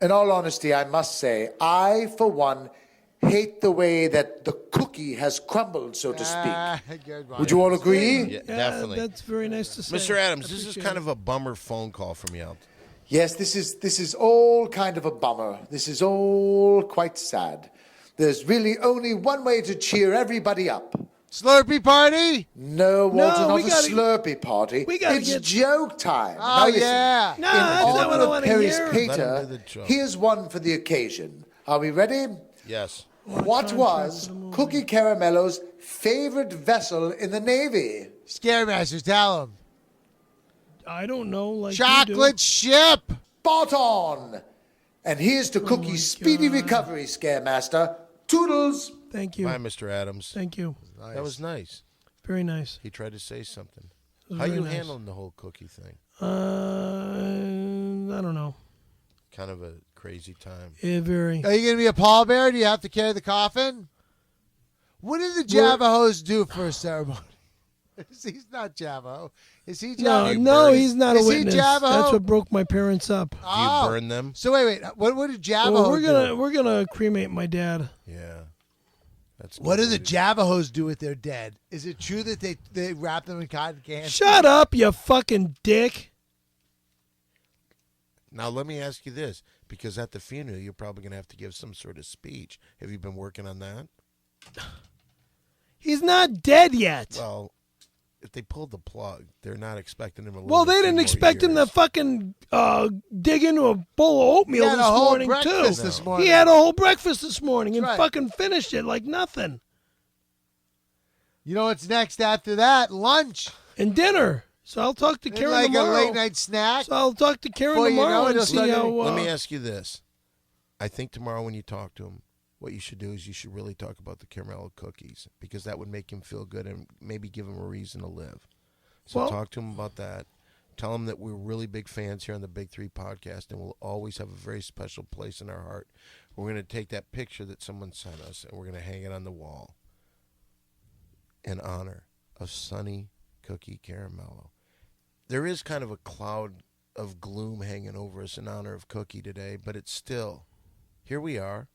in all honesty, I must say, I, for one, hate the way that the cookie has crumbled, so to speak. Good one. Would you all agree? Yeah, definitely. That's very nice to say. Mr. Adams, I this is appreciate kind it. of a bummer phone call from you. Yes, this is all kind of a bummer. This is all quite sad. There's really only one way to cheer everybody up. Slurpee party? No, Walter, No, not we a gotta- Slurpee party. we gotta It's get- joke time. Oh, Now listen, yeah. No, in that's not what I honor of want to Perry's hear. Let him do Pater, the joke. here's one for the occasion. Are we ready? Yes. What was Cookie Caramello's favorite vessel in the Navy? Scaremasters, tell him. I don't know. Like Chocolate ship. Spot on! And here's to Cookie's speedy recovery, Scaremaster. Toodles! You do. Thank you. Bye, Mr. Adams. Thank you. That was nice. Very nice. He tried to say something. It was How very you nice. handling the whole cookie thing? I don't know. Kind of a crazy time. Yeah, very. Are you going to be a pallbearer? Do you have to carry the coffin? What did the Javajos do for a ceremony? He's not Javo. Is he Javo? No, he's not a Is he witness. Javajo? That's what broke my parents up. Do you Oh. burn them? So wait. What did Javajo Well, do? we're gonna cremate my dad. Yeah. That's What do good the way to- Javajos do with their dead? Is it true that they wrap them in cotton candy? Shut up, you fucking dick. Now, let me ask you this, because at the funeral, you're probably going to have to give some sort of speech. Have you been working on that? He's not dead yet. Well, if they pulled the plug, they're not expecting him to live Well, a they few didn't more expect him to years. fucking dig into a bowl of oatmeal He had this a whole morning, breakfast too. this morning. He had a whole breakfast this morning and That's right. fucking finished it like nothing. You know what's next after that? Lunch. And dinner. So I'll talk to And Karen like tomorrow. a late night snack. So I'll talk to Karen Before you know tomorrow it, and he'll see start how. getting- Let me ask you this. I think tomorrow when you talk to him, what you should do is you should really talk about the Caramello cookies, because that would make him feel good and maybe give him a reason to live. So Well- talk to him about that. Tell him that we're really big fans here on the Big Three podcast, and we'll always have a very special place in our heart. We're going to take that picture that someone sent us, and we're going to hang it on the wall in honor of Sonny Cookie Caramello. There is kind of a cloud of gloom hanging over us in honor of Cookie today, but it's still, here we are.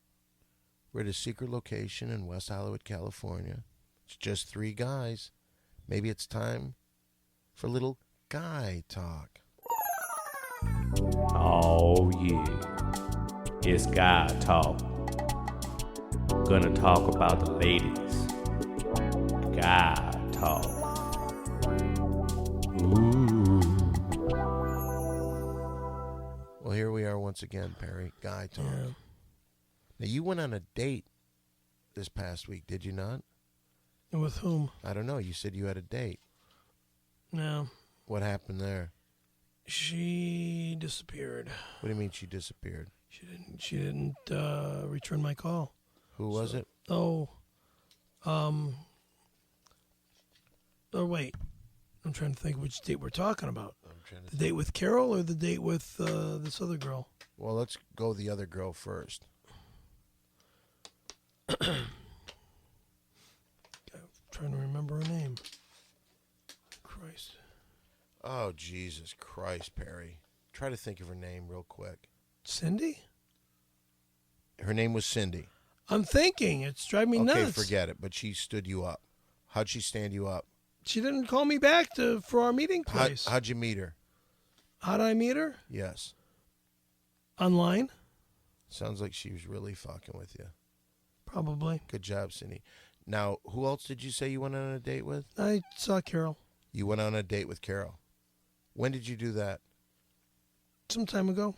We're at a secret location in West Hollywood, California. It's just three guys. Maybe it's time for a little guy talk. Oh yeah, it's guy talk. Gonna talk about the ladies. Guy talk. Ooh. Well, here we are once again, Perry. Guy talk. Yeah. Now, you went on a date this past week, did you not? And with whom? I don't know. You said you had a date. No. What happened there? She disappeared. What do you mean she disappeared? She didn't return my call. Who was it? Oh, wait. I'm trying to think which date we're talking about. I'm trying to The date with Carol or the date with this other girl? Well, let's go the other girl first. I'm trying to remember her name. Christ. Oh, Jesus Christ, Perry. Try to think of her name real quick. Cindy? Her name was Cindy. I'm thinking. It's driving me Okay, nuts. forget it, but she stood you up. How'd she stand you up? She didn't call me back for our meeting place. How'd you meet her? How'd I meet her? Yes. Online? Sounds like she was really fucking with you. Probably. Good job, Cindy. Now, who else did you say you went on a date with? I saw Carol. You went on a date with Carol. When did you do that? Some time ago.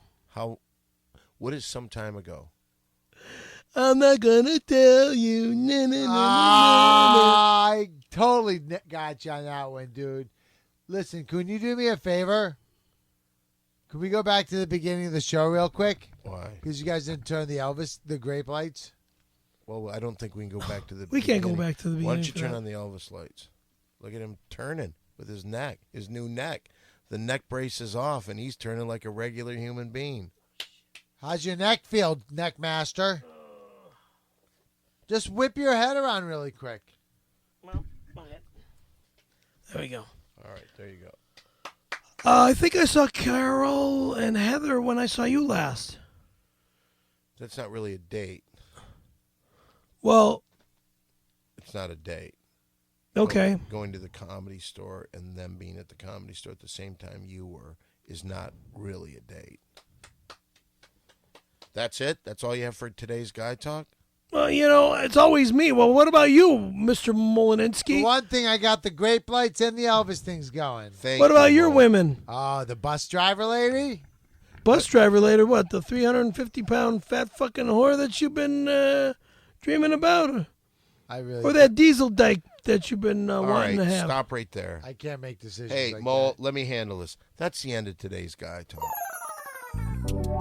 What is some time ago? I'm not gonna tell you. I totally got you on that one, dude. Listen, can you do me a favor? Can we go back to the beginning of the show real quick? Why? Because you guys didn't turn the grape lights. Well, I don't think we can go back to the We can't beginning. go back to the beginning. Why don't you for turn that. on the Elvis lights? Look at him turning with his neck, his new neck. The neck brace is off, and he's turning like a regular human being. How's your neck feel, neck master? Just whip your head around really quick. Well, okay. There we go. All right, there you go. I think I saw Carol and Heather when I saw you last. That's not really a date. Well, It's not a date. okay. Going to the Comedy Store and them being at the Comedy Store at the same time you were is not really a date. That's it? That's all you have for today's Guy Talk? Well, it's always me. Well, what about you, Mr. For Molinski? one thing, I got the grape lights and the Elvis things going. What about your Mo. women? Oh, the bus driver lady? Bus driver later, what? The 350-pound fat fucking whore that you've been dreaming about? Or that diesel dyke that you've been All wanting right, to have? stop right there. I can't make decisions Hey, like Mo, that. let me handle this. That's the end of today's Guy Talk.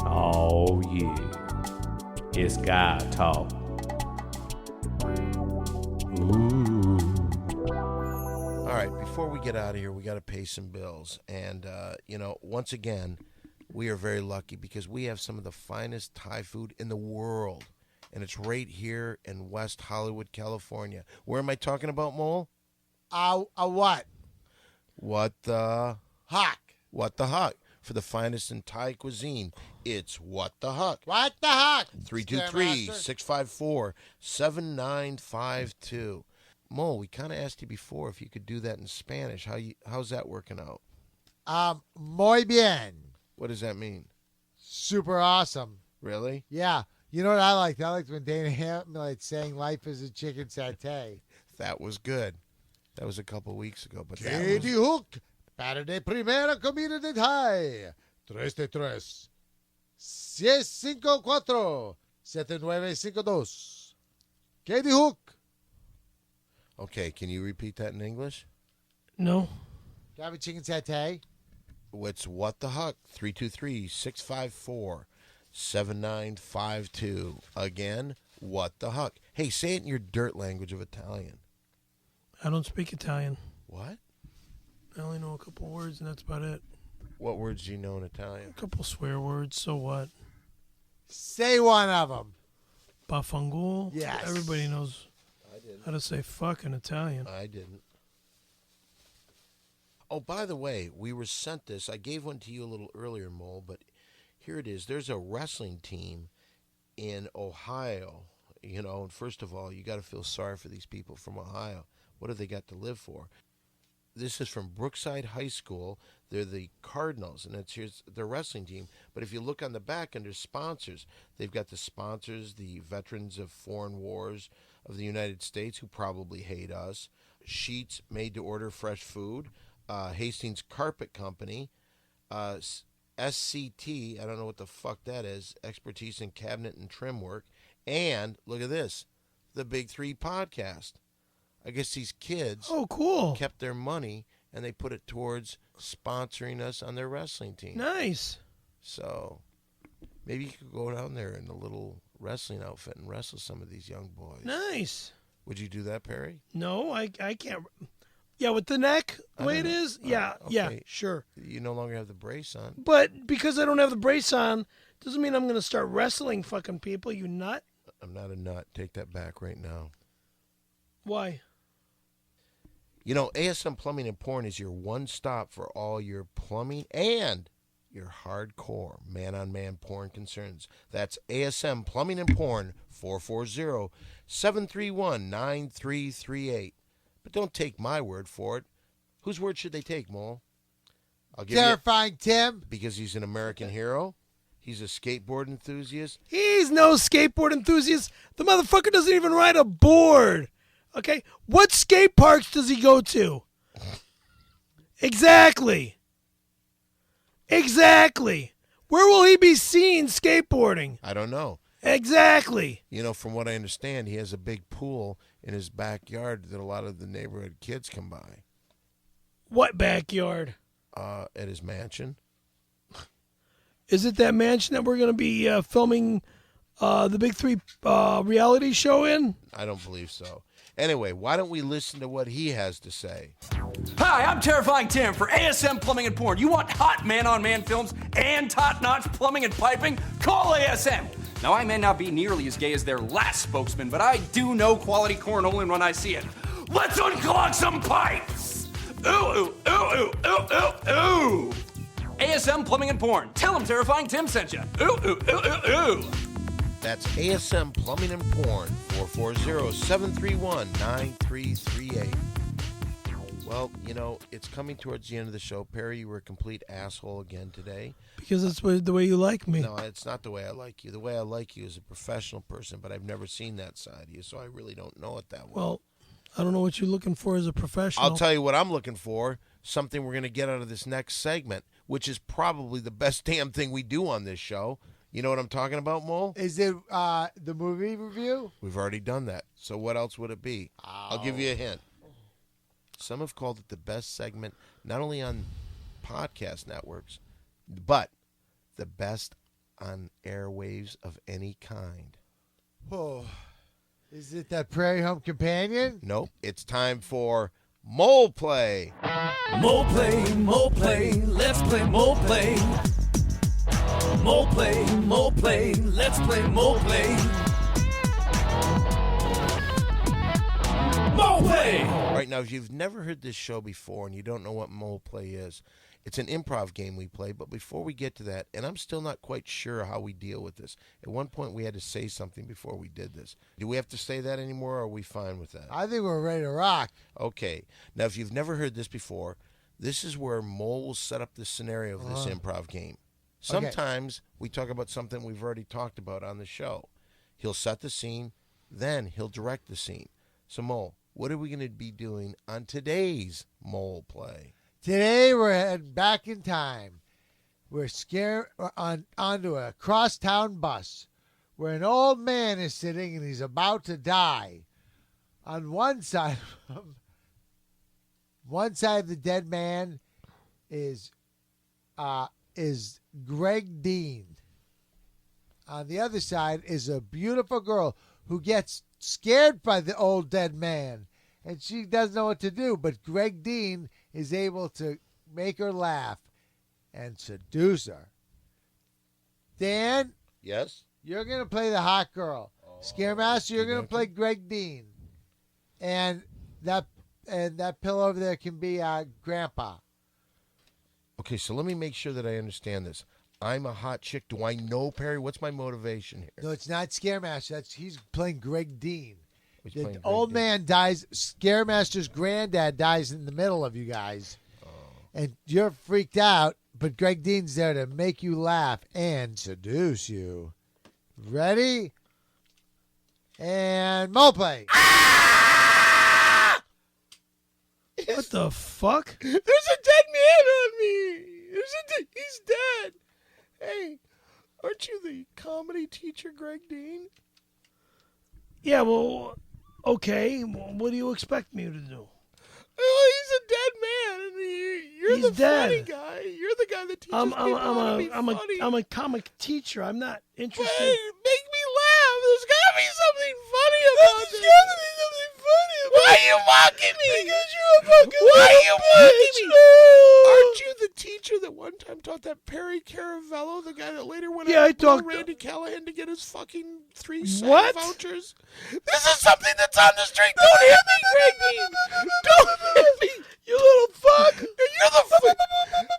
Oh, yeah. It's Guy Talk. Ooh. All right, before we get out of here, we got to pay some bills. And, once again, we are very lucky because we have some of the finest Thai food in the world. And it's right here in West Hollywood, California. Where am I talking about, Mole? What? What the Huck. What the Huck? For the finest in Thai cuisine, it's What the Huck. What the Huck? 323-654-7952. Mo, we kind of asked you before if you could do that in Spanish. How's that working out? Muy bien. What does that mean? Super awesome. Really? Yeah. You know what I liked? I liked when Dana Hamlet saying life is a chicken satay. That was good. That was a couple weeks ago. But that Katie was... Hook. Para de primera comida de Thai. 3-3. 654 7952. Katie Hook. Okay, can you repeat that in English? No. Do you have a chicken satay? It's What the Huck. 323-654-7952. Again, What the Huck. Hey, say it in your dirt language of Italian. I don't speak Italian. What? I only know a couple words, and that's about it. What words do you know in Italian? A couple swear words, so what? Say one of them. Bafangul? Yes. Everybody knows how to say fuck in Italian. I didn't. Oh, by the way, we were sent this. I gave one to you a little earlier, Mole, but here it is. There's a wrestling team in Ohio, and first of all, you got to feel sorry for these people from Ohio. What have they got to live for? This is from Brookside High School. They're the Cardinals, and here's their wrestling team. But if you look on the back under sponsors, they've got the sponsors, the veterans of foreign wars of the United States who probably hate us, Sheets Made to Order Fresh Food, Hastings Carpet Company, SCT, I don't know what the fuck that is, Expertise in Cabinet and Trim Work, and, look at this, the Big Three Podcast. I guess these kids cool. kept their money and they put it towards sponsoring us on their wrestling team. Nice. So maybe you could go down there in a little wrestling outfit and wrestle some of these young boys. Nice. Would you do that, Perry? No, I can't. Yeah, with the neck, the way it is? Yeah, yeah, okay. sure. You no longer have the brace on. But because I don't have the brace on, doesn't mean I'm going to start wrestling fucking people, you nut. I'm not a nut. Take that back right now. Why? ASM Plumbing and Porn is your one stop for all your plumbing and your hardcore man-on-man porn concerns. That's ASM Plumbing and Porn, 440-731-9338. But don't take my word for it. Whose word should they take, Mole? I'll give Terrifying Tim. because he's an American hero. He's a skateboard enthusiast. He's no skateboard enthusiast. The motherfucker doesn't even ride a board. Okay? What skate parks does he go to? Exactly. Where will he be seen skateboarding? I don't know. Exactly. You know, from what I understand, he has a big pool in his backyard that a lot of the neighborhood kids come by. What backyard? At his mansion. Is it that mansion that we're going to be filming the Big Three reality show in? I don't believe so. Anyway, why don't we listen to what he has to say? Hi, I'm Terrifying Tim for ASM Plumbing and Porn. You want hot man-on-man films and top-notch plumbing and piping? Call ASM. Now, I may not be nearly as gay as their last spokesman, but I do know quality cornholing when I see it. Let's unclog some pipes! Ooh, ooh, ooh, ooh, ooh, ooh, ooh! ASM Plumbing and Porn. Tell them Terrifying Tim sent you. Ooh, ooh, ooh, ooh, ooh! That's ASM Plumbing and Porn, 440-731-9338. Well, you know, it's coming towards the end of the show. Perry, you were a complete asshole again today. Because that's the way you like me. No, it's not the way I like you. The way I like you is a professional person, but I've never seen that side of you, so I really don't know it that well. Well, I don't know what you're looking for as a professional. I'll tell you what I'm looking for, something we're going to get out of this next segment, which is probably the best damn thing we do on this show. You know what I'm talking about, Mole? Is it the movie review? We've already done that. So what else would it be? I'll give you a hint. Some have called it the best segment, not only on podcast networks, but the best on airwaves of any kind. Oh, is it that Prairie Home Companion? Nope. It's time for Mole Play. Mole play, let's play mole play. Mole play, let's play mole play. Mole play! Right now, if you've never heard this show before and you don't know what Mole Play is, it's an improv game we play. But before we get to that, and I'm still not quite sure how we deal with this. At one point, we had to say something before we did this. Do we have to say that anymore, or are we fine with that? I think we're ready to rock. Okay. Now, if you've never heard this before, this is where Mole will set up the scenario of this improv game. Sometimes we talk about something we've already talked about on the show. He'll set the scene, then he'll direct the scene. So, Mole, what are we going to be doing on today's Mole Play? Today we're heading back in time. We're scared onto a crosstown bus where an old man is sitting and he's about to die. On one side of the dead man is Greg Dean. On the other side is a beautiful girl who gets scared by the old dead man, and she doesn't know what to do, but Greg Dean is able to make her laugh and seduce her. Dan, Yes? you're going to play the hot girl. Scaremaster, you're going to play Greg Dean. And that pillow over there can be Grandpa. Okay, so let me make sure that I understand this. I'm a hot chick. Do I know Perry? What's my motivation here? No, it's not Scaremaster. He's playing Greg Dean. He's The playing Greg old Dean. man dies. Scaremaster's granddad dies in the middle of you guys. And you're freaked out, but Greg Dean's there to make you laugh and seduce you. Ready? And Mole Play. What the fuck? There's a dead man on me. He's dead. Hey, aren't you the comedy teacher, Greg Dean? Yeah, well, okay. Well, what do you expect me to do? Oh, he's a dead man, and you're He's the funny dead. guy. You're the guy that teaches people how to be funny. I'm a comic teacher. I'm not interested. Hey, make me laugh. There's gotta be something funny about this. There's gotta be something funny about Why are you mocking me? Because you're a fucking Why are you mocking me? Aren't you the teacher that one time taught that Perry Caravello, the guy that later went Yeah, out I with talked- Randy Callahan to get his fucking 3 SAG What? vouchers? This is something that's on the street. Don't hit me, Greg Dean. Don't hit me, you little fuck. You're the fuck.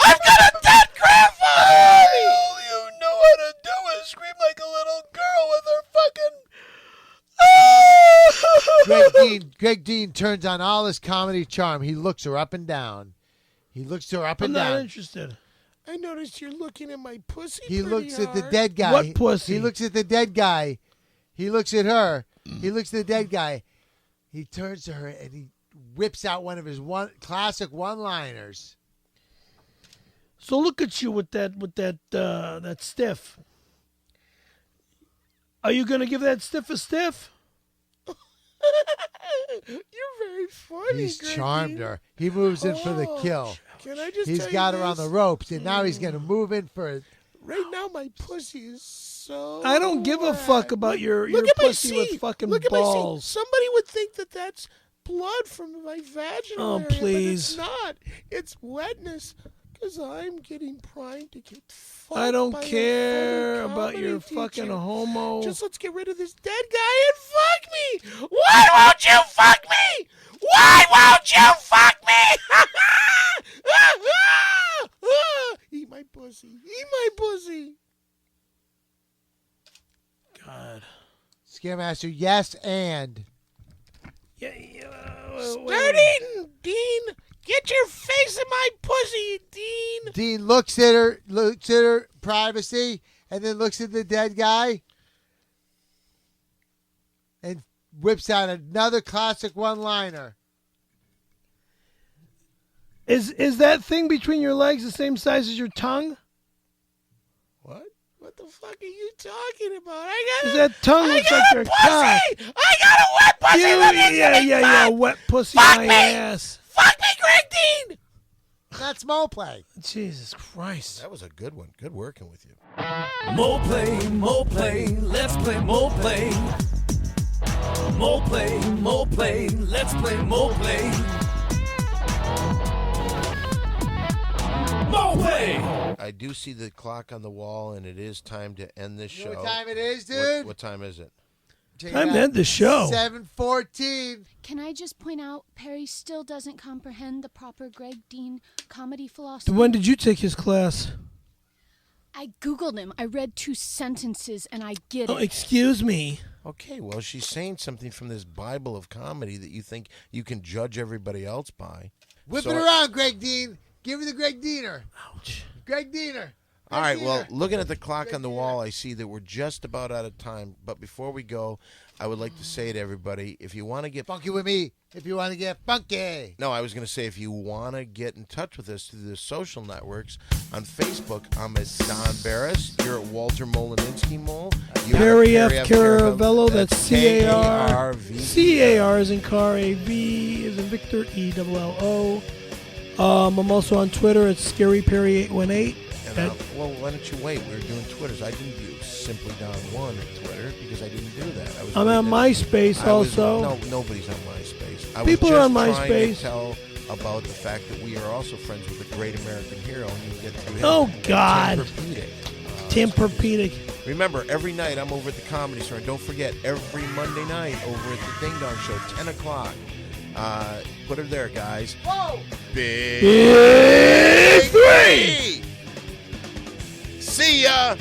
I've got a dead grandfather. All you know how to do is scream like a little girl with her fucking... Greg Dean turns on all his comedy charm. He looks her up and down. I'm not interested. I noticed you're looking at my pussy. He pretty looks at the hard. dead guy. What pussy? He looks at the dead guy. He looks at her. He looks at the dead guy. He turns to her and he whips out one of his classic one-liners. So look at you with that stiff. Are you gonna give that stiff a stiff? You're very funny. He's Greg charmed Dean. her. He moves in for the kill. Can I just He's tell got you her on this? the ropes, and now he's going to move in for. Right now, my pussy is so. I don't give a fuck about your Look at my pussy with seat. fucking Look at my balls. seat. Somebody would think that that's blood from my vaginal Oh, area, please. but it's not. It's wetness. Because I'm getting primed to get fucked. I don't by a care funny about your comedy fucking teacher. homo. Just let's get rid of this dead guy and fuck me. Why won't you fuck me? Why won't you fuck me? Eat my pussy. Eat my pussy. God. Scaremaster, yes, and. Start eating, Dean. Get your face in my pussy, Dean. Dean looks at her privacy, and then looks at the dead guy, and whips out another classic one-liner. Is that thing between your legs the same size as your tongue? What? What the fuck are you talking about? That tongue looks like your cock. I got a wet pussy. Yeah, wet pussy Fuck on my me. ass. Fuck me, Greg Dean. That's Mo play. Jesus Christ. That was a good one. Good working with you. Mo play, let's play Mo play. Mo play, let's play Mo play. Mo play! I do see the clock on the wall, and it is time to end this show. You know what time it is, dude? What time is it? Time to end the show. 7:14. Can I just point out, Perry still doesn't comprehend the proper Greg Dean comedy philosophy? When did you take his class? I Googled him. I read 2 sentences, and I get Oh, it. excuse me. Okay, well, she's saying something from this Bible of comedy that you think you can judge everybody else by. Whip it around, Greg Dean. Give me the Greg Deaner. Ouch. Greg Deaner. All right, well, looking at the clock on the wall, I see that we're just about out of time. But before we go, I would like to say to everybody, if you want to get funky with me, if you want to get funky. No, I was going to say, if you want to get in touch with us through the social networks, on Facebook, I'm at Don Barris. You're at Walter Molinski Mole. Perry F. Caravello, that's C-A-R. K-A-R-V. C-A-R is in car, A-V is in Victor, E-double-L-O. I'm also on Twitter. It's Scary Perry 818. Well, why don't you wait? We were doing Twitters. I didn't do Simply Don 1 at Twitter because I didn't do that. I'm on MySpace also. No, nobody's on MySpace. People are on MySpace. I was just trying to tell about the fact that we are also friends with a great American hero, and you can get through him. Oh, God. Tim Perpedic. Remember, every night I'm over at the Comedy Store, and don't forget, every Monday night over at the Ding Dong Show, 10 o'clock. Put her there, guys. Whoa! Big 3! See ya!